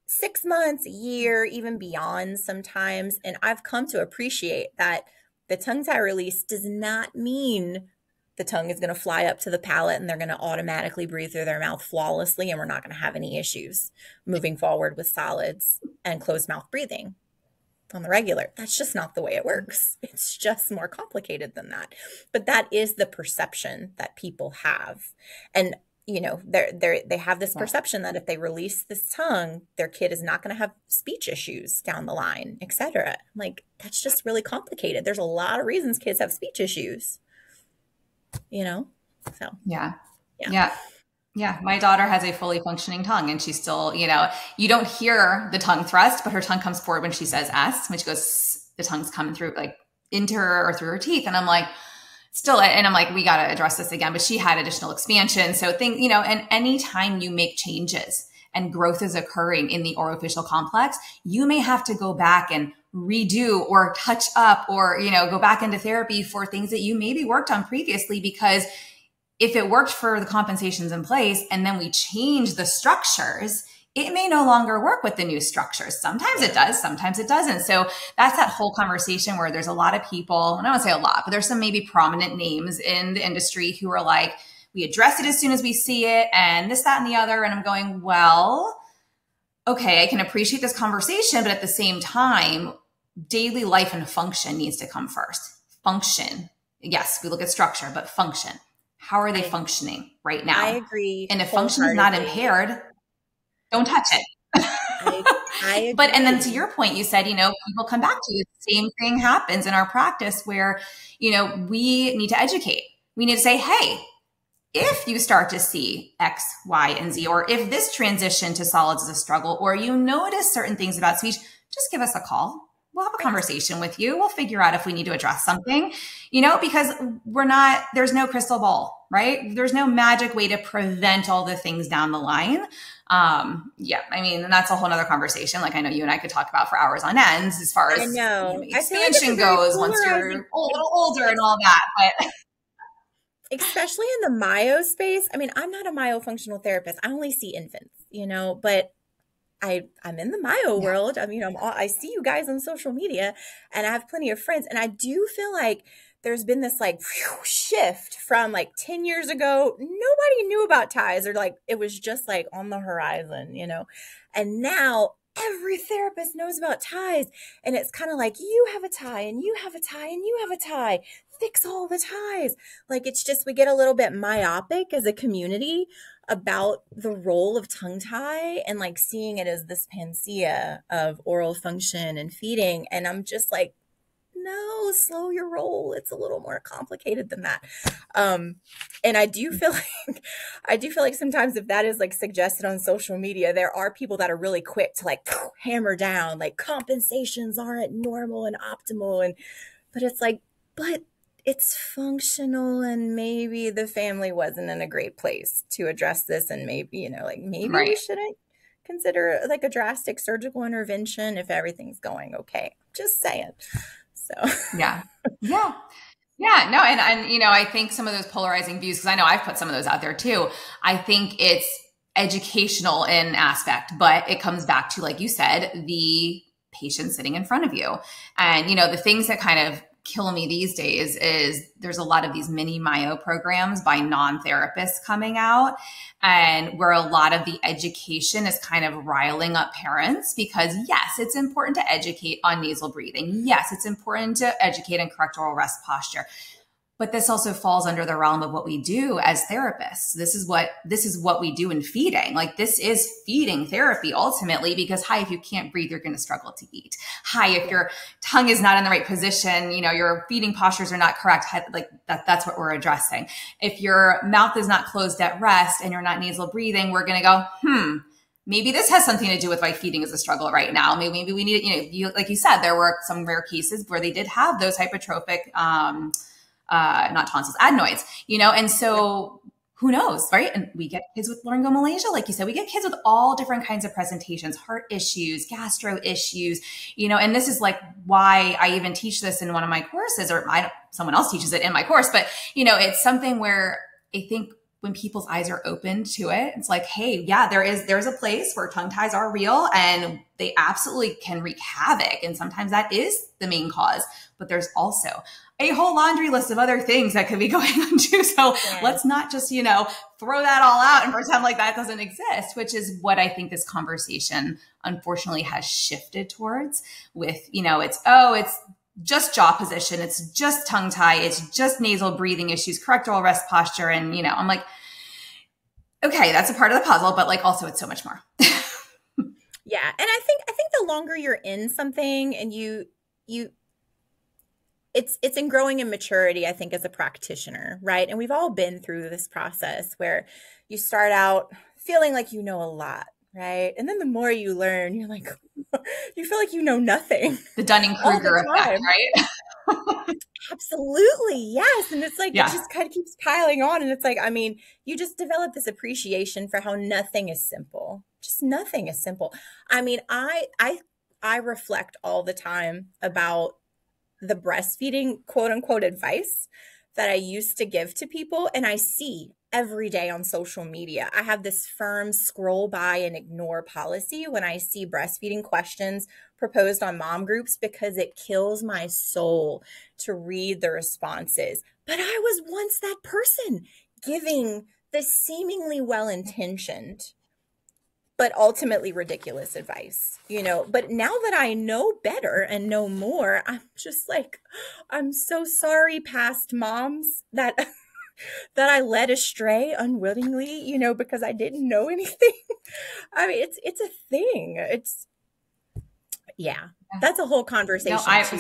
6 months, a year, even beyond sometimes. And I've come to appreciate that the tongue tie release does not mean the tongue is going to fly up to the palate and they're going to automatically breathe through their mouth flawlessly, and we're not going to have any issues moving forward with solids and closed mouth breathing on the regular. That's just not the way it works. It's just more complicated than that. But that is the perception that people have. And they have this perception that if they release this tongue, their kid is not going to have speech issues down the line, etc. That's just really complicated. There's a lot of reasons kids have speech issues, so. Yeah. My daughter has a fully functioning tongue, and she's still, you don't hear the tongue thrust, but her tongue comes forward when she says S, when she goes, the tongue's coming through into her or through her teeth. And I'm like, we got to address this again, but she had additional expansion. So and anytime you make changes and growth is occurring in the orofacial complex, you may have to go back and redo or touch up or, go back into therapy for things that you maybe worked on previously, because if it worked for the compensations in place and then we change the structures, it may no longer work with the new structures. Sometimes it does, sometimes it doesn't. So that's that whole conversation where there's a lot of people, and I don't say a lot, but there's some maybe prominent names in the industry who are like, we address it as soon as we see it and this, that, and the other. And I'm going, well, okay, I can appreciate this conversation, but at the same time, daily life and function needs to come first. Function. Yes, we look at structure, but function. How are they functioning right now? I agree. And if function is not impaired, don't touch it. I agree. But, and then to your point, you said, people come back to you. The same thing happens in our practice where, we need to educate. We need to say, hey, if you start to see X, Y, and Z, or if this transition to solids is a struggle, or you notice certain things about speech, just give us a call. we'll have a conversation with you. We'll figure out if we need to address something, because there's no crystal ball, right? There's no magic way to prevent all the things down the line. And that's a whole nother conversation. Like I know you and I could talk about for hours on end as far as expansion goes once you're a little older and all that, but especially in the myo space. I mean, I'm not a myofunctional therapist. I only see infants, but I'm in the myo world. I mean, I see you guys on social media and I have plenty of friends. And I do feel like there's been this shift from 10 years ago. Nobody knew about ties, or it was just on the horizon, and now every therapist knows about ties. And it's kind of you have a tie and you have a tie and you have a tie. Fix all the ties. It's just, we get a little bit myopic as a community about the role of tongue tie and seeing it as this panacea of oral function and feeding. And I'm just no, slow your roll. It's a little more complicated than that. And I do feel like sometimes if that is suggested on social media, there are people that are really quick to hammer down, compensations aren't normal and optimal. But it's but it's functional, and maybe the family wasn't in a great place to address this. And maybe, right. We shouldn't consider a drastic surgical intervention if everything's going okay. Just saying. So, yeah. No, and I think some of those polarizing views, because I know I've put some of those out there too. I think it's educational in aspect, but it comes back to, like you said, the patient sitting in front of you. And, the things that kind of kill me these days is there's a lot of these mini myo programs by non-therapists coming out, and where a lot of the education is kind of riling up parents, because yes, it's important to educate on nasal breathing. Yes, it's important to educate on correct oral rest posture. But this also falls under the realm of what we do as therapists. This is what we do in feeding. This is feeding therapy ultimately, because if you can't breathe, you're going to struggle to eat. If your tongue is not in the right position, your feeding postures are not correct. That's what we're addressing. If your mouth is not closed at rest and you're not nasal breathing, we're going to go, maybe this has something to do with why feeding is a struggle right now. Maybe we need, like you said, there were some rare cases where they did have those hypertrophic, not tonsils, adenoids, and so who knows, right? And we get kids with laryngomalacia, like you said, we get kids with all different kinds of presentations, heart issues, gastro issues, and this is why I even teach this in one of my courses, or someone else teaches it in my course, but it's something where I think when people's eyes are open to it, it's hey, yeah, there's a place where tongue ties are real and they absolutely can wreak havoc. And sometimes that is the main cause, but there's also a whole laundry list of other things that could be going on too. So let's not just, throw that all out and pretend like that doesn't exist, which is what I think this conversation unfortunately has shifted towards with, it's just jaw position. It's just tongue tie. It's just nasal breathing issues, correct oral rest posture. And, I'm okay, that's a part of the puzzle, but also it's so much more. Yeah. And I think the longer you're in something and it's in growing in maturity, I think, as a practitioner, right? And we've all been through this process where you start out feeling like you know a lot, right? And then the more you learn, you're you feel like you know nothing. The Dunning-Kruger effect, right? Absolutely, yes. And it's it just kind of keeps piling on. And it's you just develop this appreciation for how nothing is simple. Just nothing is simple. I mean, I reflect all the time about the breastfeeding quote unquote advice that I used to give to people. And I see every day on social media, I have this firm scroll by and ignore policy when I see breastfeeding questions proposed on mom groups, because it kills my soul to read the responses. But I was once that person giving the seemingly well-intentioned but ultimately ridiculous advice, but now that I know better and know more, I'm just I'm so sorry, past moms that I led astray unwittingly, because I didn't know anything. I mean, it's a thing. That's a whole conversation too.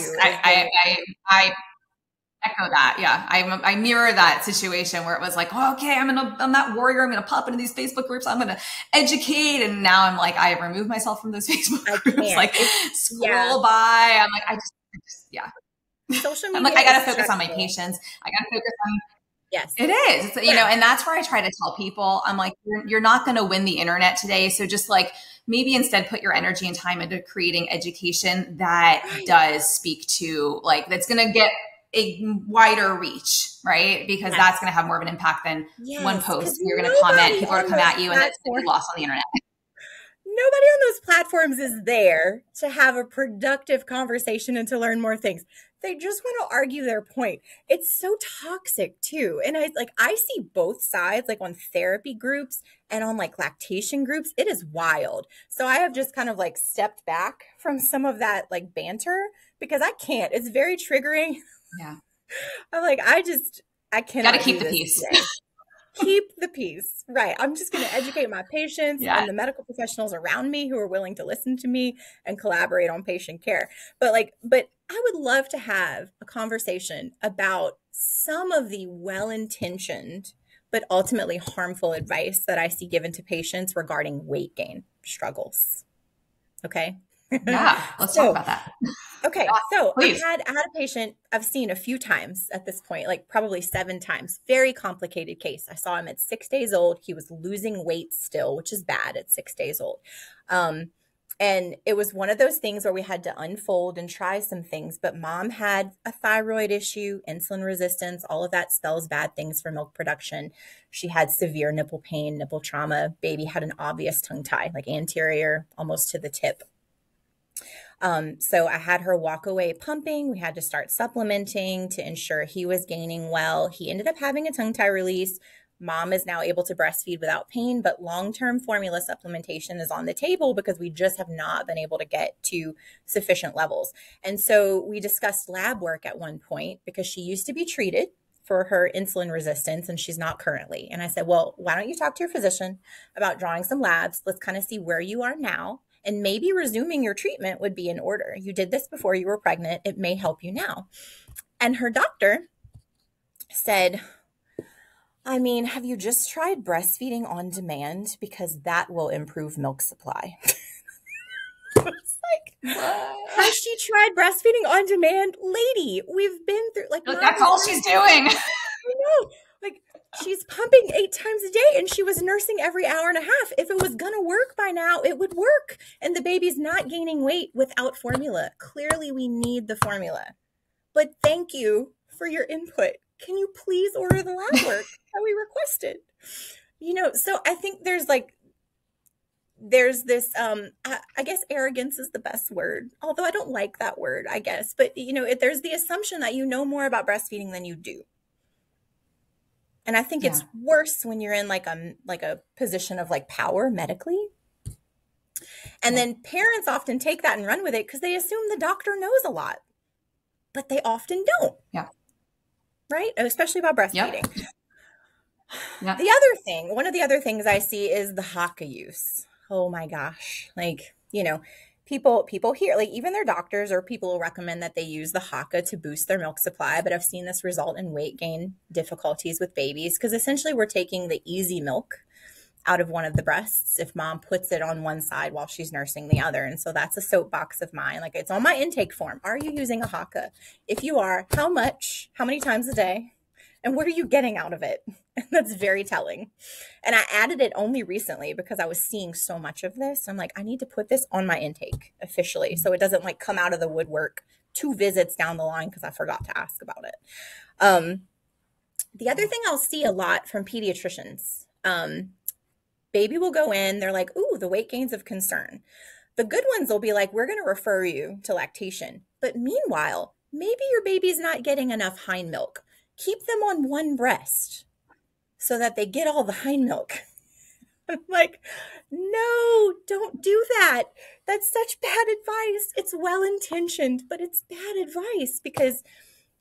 echo that. Yeah. I mirror that situation where it was like, oh, okay, I'm that warrior. I'm going to pop into these Facebook groups. I'm going to educate. And now I'm like, I remove myself from those Facebook groups, like scroll by. I'm like, I just yeah. Social media. I'm like, I got to focus on my patients. I got to focus on. Yes, it is. It's, you know, and that's where I try to tell people, I'm like, you're not going to win the internet today. So just like maybe instead put your energy and time into creating education that does speak to like, that's going to get a wider reach, right? Because that's going to have more of an impact than one post. You're going to comment, people are going to come at you, and then you're lost on the internet. Nobody on those platforms is there to have a productive conversation and to learn more things. They just want to argue their point. It's so toxic too. And I see both sides, like on therapy groups and on like lactation groups. It is wild. So I have just kind of like stepped back from some of that like banter because I can't. It's very triggering. Yeah. I'm like, I cannot. Got to keep the peace. Keep the peace. Right. I'm just going to educate my patients and the medical professionals around me who are willing to listen to me and collaborate on patient care. But I would love to have a conversation about some of the well-intentioned but ultimately harmful advice that I see given to patients regarding weight gain struggles. Okay. Yeah. Let's talk about that. Okay. So I had a patient I've seen a few times at this point, like probably 7 times, very complicated case. I saw him at 6 days old. He was losing weight still, which is bad at 6 days old. And it was one of those things where we had to unfold and try some things, but mom had a thyroid issue, insulin resistance, all of that spells bad things for milk production. She had severe nipple pain, nipple trauma. Baby had an obvious tongue tie, like anterior, almost to the tip. So I had her walk away pumping. We had to start supplementing to ensure he was gaining well. He ended up having a tongue tie release. Mom is now able to breastfeed without pain, but long-term formula supplementation is on the table because we just have not been able to get to sufficient levels. And so we discussed lab work at one point because she used to be treated for her insulin resistance and she's not currently. And I said, well, why don't you talk to your physician about drawing some labs? Let's kind of see where you are now. And maybe resuming your treatment would be in order. You did this before you were pregnant. It may help you now. And her doctor said, I mean, have you just tried breastfeeding on demand? Because that will improve milk supply. I was like, has she tried breastfeeding on demand? Lady, we've been through like that's all she's doing. I know. Like she's pumping 8 times a day and she was nursing every hour and a half. If it was going to work by now, it would work. And the baby's not gaining weight without formula. Clearly, we need the formula. But thank you for your input. Can you please order the lab work that we requested? You know, so I think there's this, I guess arrogance is the best word, although I don't like that word, I guess. But, you know, there's the assumption that you know more about breastfeeding than you do. And I think it's worse when you're in like a position of like power medically. And then parents often take that and run with it because they assume the doctor knows a lot, but they often don't. Yeah. Right? Especially about breastfeeding. Yep. The other thing, one of the other things I see is the Haakaa use. Oh my gosh. Like, you know, people here, like even their doctors or people will recommend that they use the Haakaa to boost their milk supply. But I've seen this result in weight gain difficulties with babies because essentially we're taking the easy milk out of one of the breasts if mom puts it on one side while she's nursing the other. And so that's a soapbox of mine. Like it's on my intake form. Are you using a Haakaa? If you are, how much, how many times a day? And what are you getting out of it? And that's very telling. And I added it only recently because I was seeing so much of this. I'm like, I need to put this on my intake officially so it doesn't like come out of the woodwork 2 visits down the line because I forgot to ask about it. The other thing I'll see a lot from pediatricians, baby will go in, they're like, ooh, the weight gain's of concern. The good ones will be like, we're going to refer you to lactation. But meanwhile, maybe your baby's not getting enough hind milk. Keep them on one breast so that they get all the hind milk. I'm like, no, don't do that. That's such bad advice. It's well-intentioned, but it's bad advice because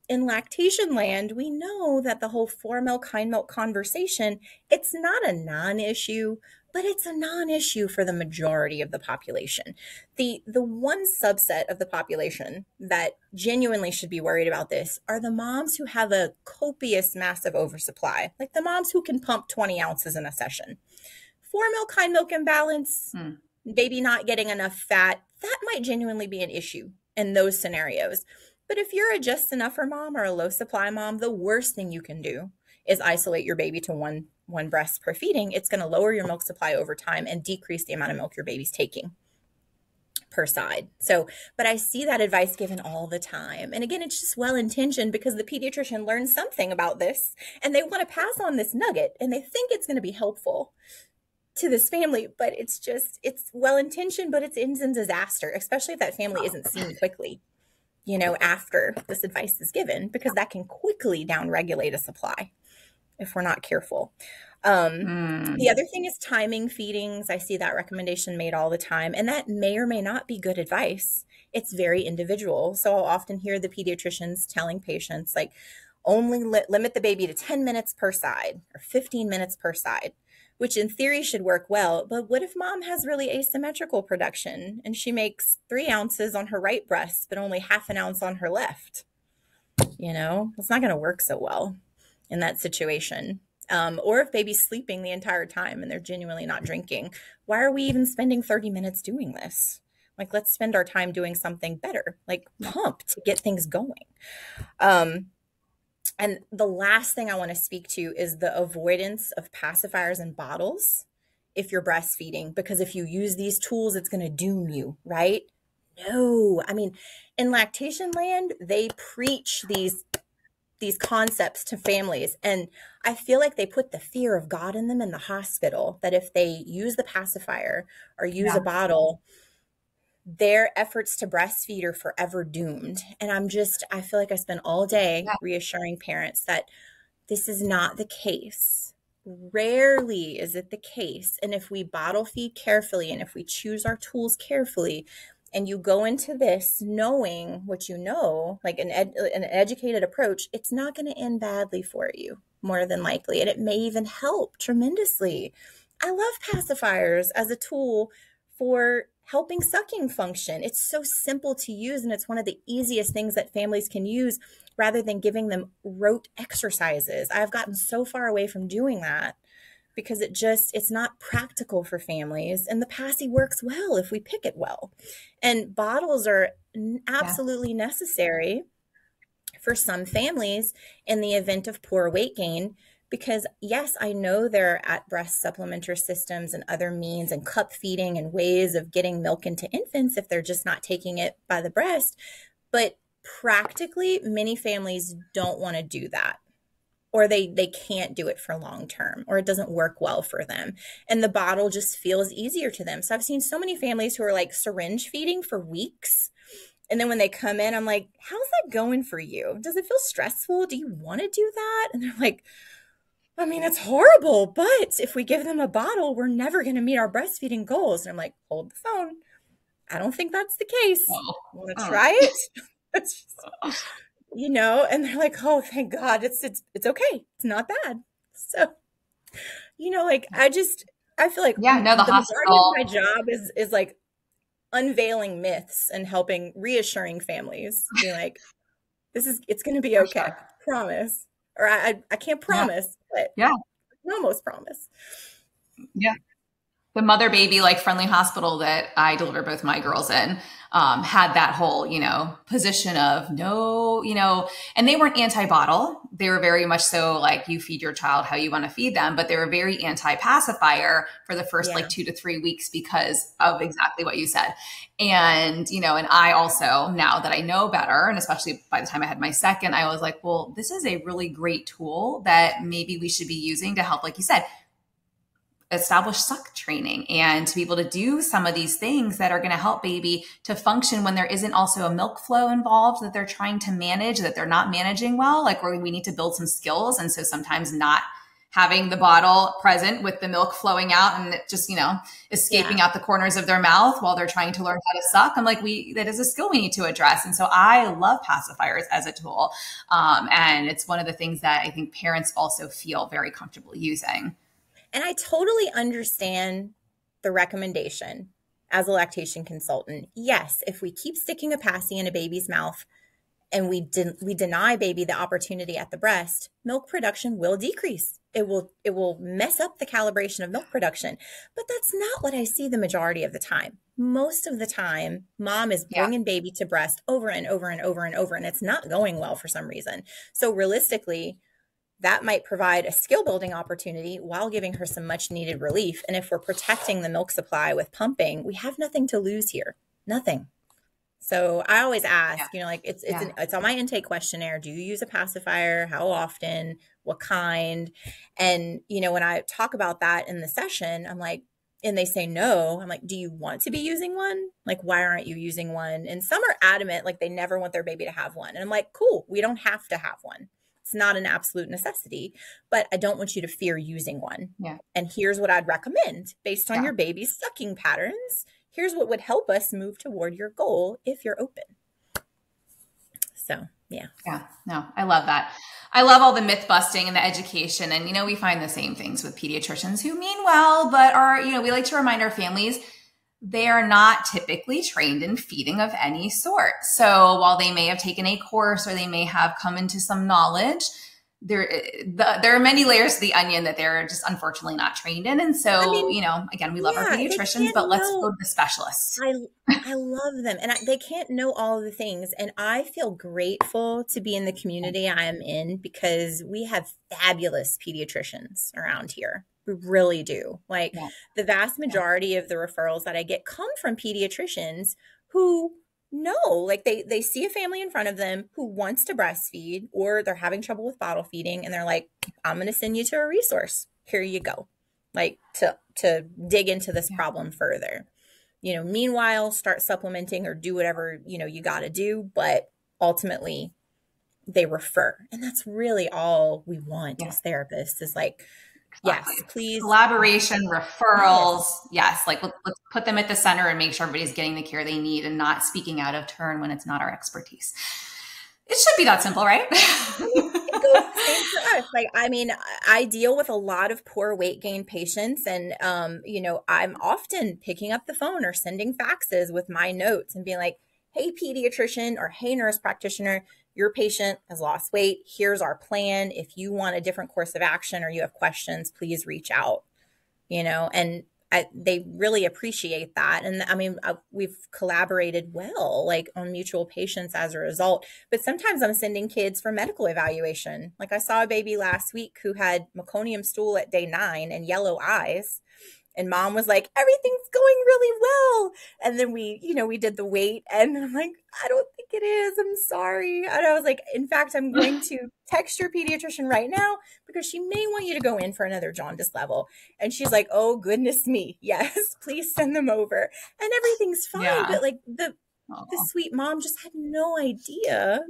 in lactation land, we know that the whole fore milk, hind milk conversation, it's not a non-issue, but it's a non-issue for the majority of the population. The one subset of the population that genuinely should be worried about this are the moms who have a copious, massive oversupply, like the moms who can pump 20 ounces in a session. Fore-milk, hind-milk imbalance, baby not getting enough fat, that might genuinely be an issue in those scenarios. But if you're a just enougher mom or a low supply mom, the worst thing you can do is isolate your baby to one breast per feeding. It's going to lower your milk supply over time and decrease the amount of milk your baby's taking per side. So, but I see that advice given all the time. And again, it's just well-intentioned because the pediatrician learned something about this and they want to pass on this nugget and they think it's going to be helpful to this family, but it's well-intentioned, but it ends in disaster, especially if that family isn't seen quickly, after this advice is given, because that can quickly downregulate a supply if we're not careful. The other thing is timing feedings. I see that recommendation made all the time, and that may or may not be good advice. It's very individual. So I'll often hear the pediatricians telling patients, like, only limit the baby to 10 minutes per side or 15 minutes per side, which in theory should work well. But what if mom has really asymmetrical production and she makes 3 ounces on her right breast, but only half an ounce on her left? It's not going to work so well in that situation. Or if baby's sleeping the entire time and they're genuinely not drinking, why are we even spending 30 minutes doing this? Like, let's spend our time doing something better, like pump to get things going. And the last thing I want to speak to is the avoidance of pacifiers and bottles if you're breastfeeding, because if you use these tools, it's going to doom you, right? No, I mean, in lactation land, they preach these concepts to families. And I feel like they put the fear of God in them in the hospital, that if they use the pacifier or use a bottle, their efforts to breastfeed are forever doomed. And I feel like I spend all day reassuring parents that this is not the case. Rarely is it the case. And if we bottle feed carefully, and if we choose our tools carefully, and you go into this knowing what you know, like an educated approach, it's not going to end badly for you, more than likely. And it may even help tremendously. I love pacifiers as a tool for helping sucking function. It's so simple to use, and it's one of the easiest things that families can use rather than giving them rote exercises. I've gotten so far away from doing that because it's not practical for families, and the passy works well if we pick it well. And bottles are absolutely necessary for some families in the event of poor weight gain, because yes, I know there are at-breast supplementary systems and other means and cup feeding and ways of getting milk into infants if they're just not taking it by the breast. But practically, many families don't want to do that, or they can't do it for long term, or it doesn't work well for them. And the bottle just feels easier to them. So I've seen so many families who are like syringe feeding for weeks. And then when they come in, I'm like, how's that going for you? Does it feel stressful? Do you want to do that? And they're like, I mean, it's horrible, but if we give them a bottle, we're never going to meet our breastfeeding goals. And I'm like, hold the phone. I don't think that's the case. Want to try it? It's just, and they're like, oh, thank God. It's okay. It's not bad. So, I feel like the hospital. majority of my job is like unveiling myths and reassuring families. Be like, it's going to be okay. Sure. Promise. Or I can't promise, but I can almost promise. Yeah. The mother baby, like friendly hospital that I delivered both my girls in, had that whole, position of no, and they weren't anti-bottle. They were very much so like, you feed your child how you want to feed them, but they were very anti-pacifier for the first 2 to 3 weeks because of exactly what you said. And, and I also, now that I know better, and especially by the time I had my second, I was like, well, this is a really great tool that maybe we should be using to help, like you said, establish suck training and to be able to do some of these things that are going to help baby to function when there isn't also a milk flow involved that they're trying to manage, that they're not managing well, like where we need to build some skills. And so sometimes not having the bottle present with the milk flowing out and it just, escaping out the corners of their mouth while they're trying to learn how to suck. I'm like, that is a skill we need to address. And so I love pacifiers as a tool. And it's one of the things that I think parents also feel very comfortable using. And I totally understand the recommendation as a lactation consultant. Yes, if we keep sticking a passy in a baby's mouth and we deny baby the opportunity at the breast, milk production will decrease. It will mess up the calibration of milk production. But that's not what I see the majority of the time. Most of the time, mom is bringing baby to breast over and over and over and over, and it's not going well for some reason. So realistically, that might provide a skill building opportunity while giving her some much needed relief. And if we're protecting the milk supply with pumping, we have nothing to lose here. Nothing. So I always ask, it's on my intake questionnaire. Do you use a pacifier? How often? What kind? And, when I talk about that in the session, I'm like, and they say no, I'm like, do you want to be using one? Like, why aren't you using one? And some are adamant, like they never want their baby to have one. And I'm like, cool, we don't have to have one. It's not an absolute necessity, but I don't want you to fear using one. Yeah. And here's what I'd recommend based on your baby's sucking patterns. Here's what would help us move toward your goal if you're open. So, yeah. Yeah, no, I love that. I love all the myth busting and the education. And, we find the same things with pediatricians who mean well, but are, we like to remind our families they are not typically trained in feeding of any sort. So while they may have taken a course or they may have come into some knowledge, there are many layers to the onion that they're just unfortunately not trained in. And so, again, we love our pediatricians, but let's go to the specialists. I love them. And they can't know all of the things. And I feel grateful to be in the community I am in because we have fabulous pediatricians around here. We really do. Like the vast majority of the referrals that I get come from pediatricians who know, like they see a family in front of them who wants to breastfeed or they're having trouble with bottle feeding. And they're like, I'm going to send you to a resource. Here you go. Like to dig into this problem further. Meanwhile, start supplementing or do whatever, you got to do. But ultimately they refer. And that's really all we want as therapists is like, yes, please. Collaboration, referrals. Yes. Like let's put them at the center and make sure everybody's getting the care they need and not speaking out of turn when it's not our expertise. It should be that simple, right? It goes the same for us. Like, I deal with a lot of poor weight gain patients and, I'm often picking up the phone or sending faxes with my notes and being like, hey, pediatrician or hey, nurse practitioner, your patient has lost weight. Here's our plan. If you want a different course of action or you have questions, please reach out, and they really appreciate that. And we've collaborated well, like on mutual patients as a result, but sometimes I'm sending kids for medical evaluation. Like I saw a baby last week who had meconium stool at day 9 and yellow eyes. And mom was like, everything's going really well. And then we did the weight and I'm like, I don't think it is. I'm sorry. And I was like, in fact, I'm going to text your pediatrician right now because she may want you to go in for another jaundice level. And she's like, oh, goodness me. Yes, please send them over. And everything's fine. Yeah. But like the sweet mom just had no idea,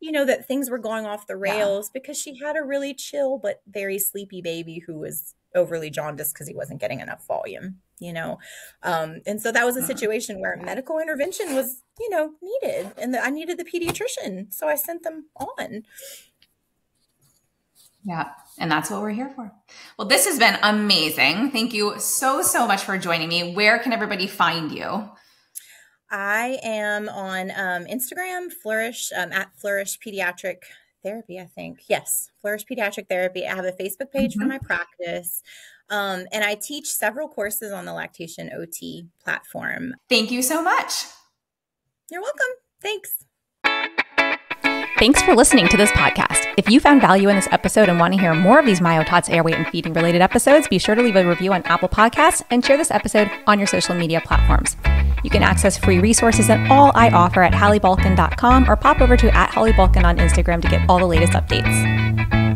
that things were going off the rails because she had a really chill but very sleepy baby who was overly jaundiced because he wasn't getting enough volume, and so that was a situation where medical intervention was, needed, and I needed the pediatrician, so I sent them on. Yeah, and that's what we're here for. Well, this has been amazing. Thank you so much for joining me. Where can everybody find you? I am on Instagram, Flourish, at Flourish Pediatric Therapy, I think. Yes, Flourish Pediatric Therapy. I have a Facebook page for my practice. And I teach several courses on the Lactation OT platform. Thank you so much. You're welcome. Thanks. Thanks for listening to this podcast. If you found value in this episode and want to hear more of these MyoTots airway and feeding related episodes, be sure to leave a review on Apple Podcasts and share this episode on your social media platforms. You can access free resources and all I offer at HallieBalkin.com or pop over to @HallieBalkin on Instagram to get all the latest updates.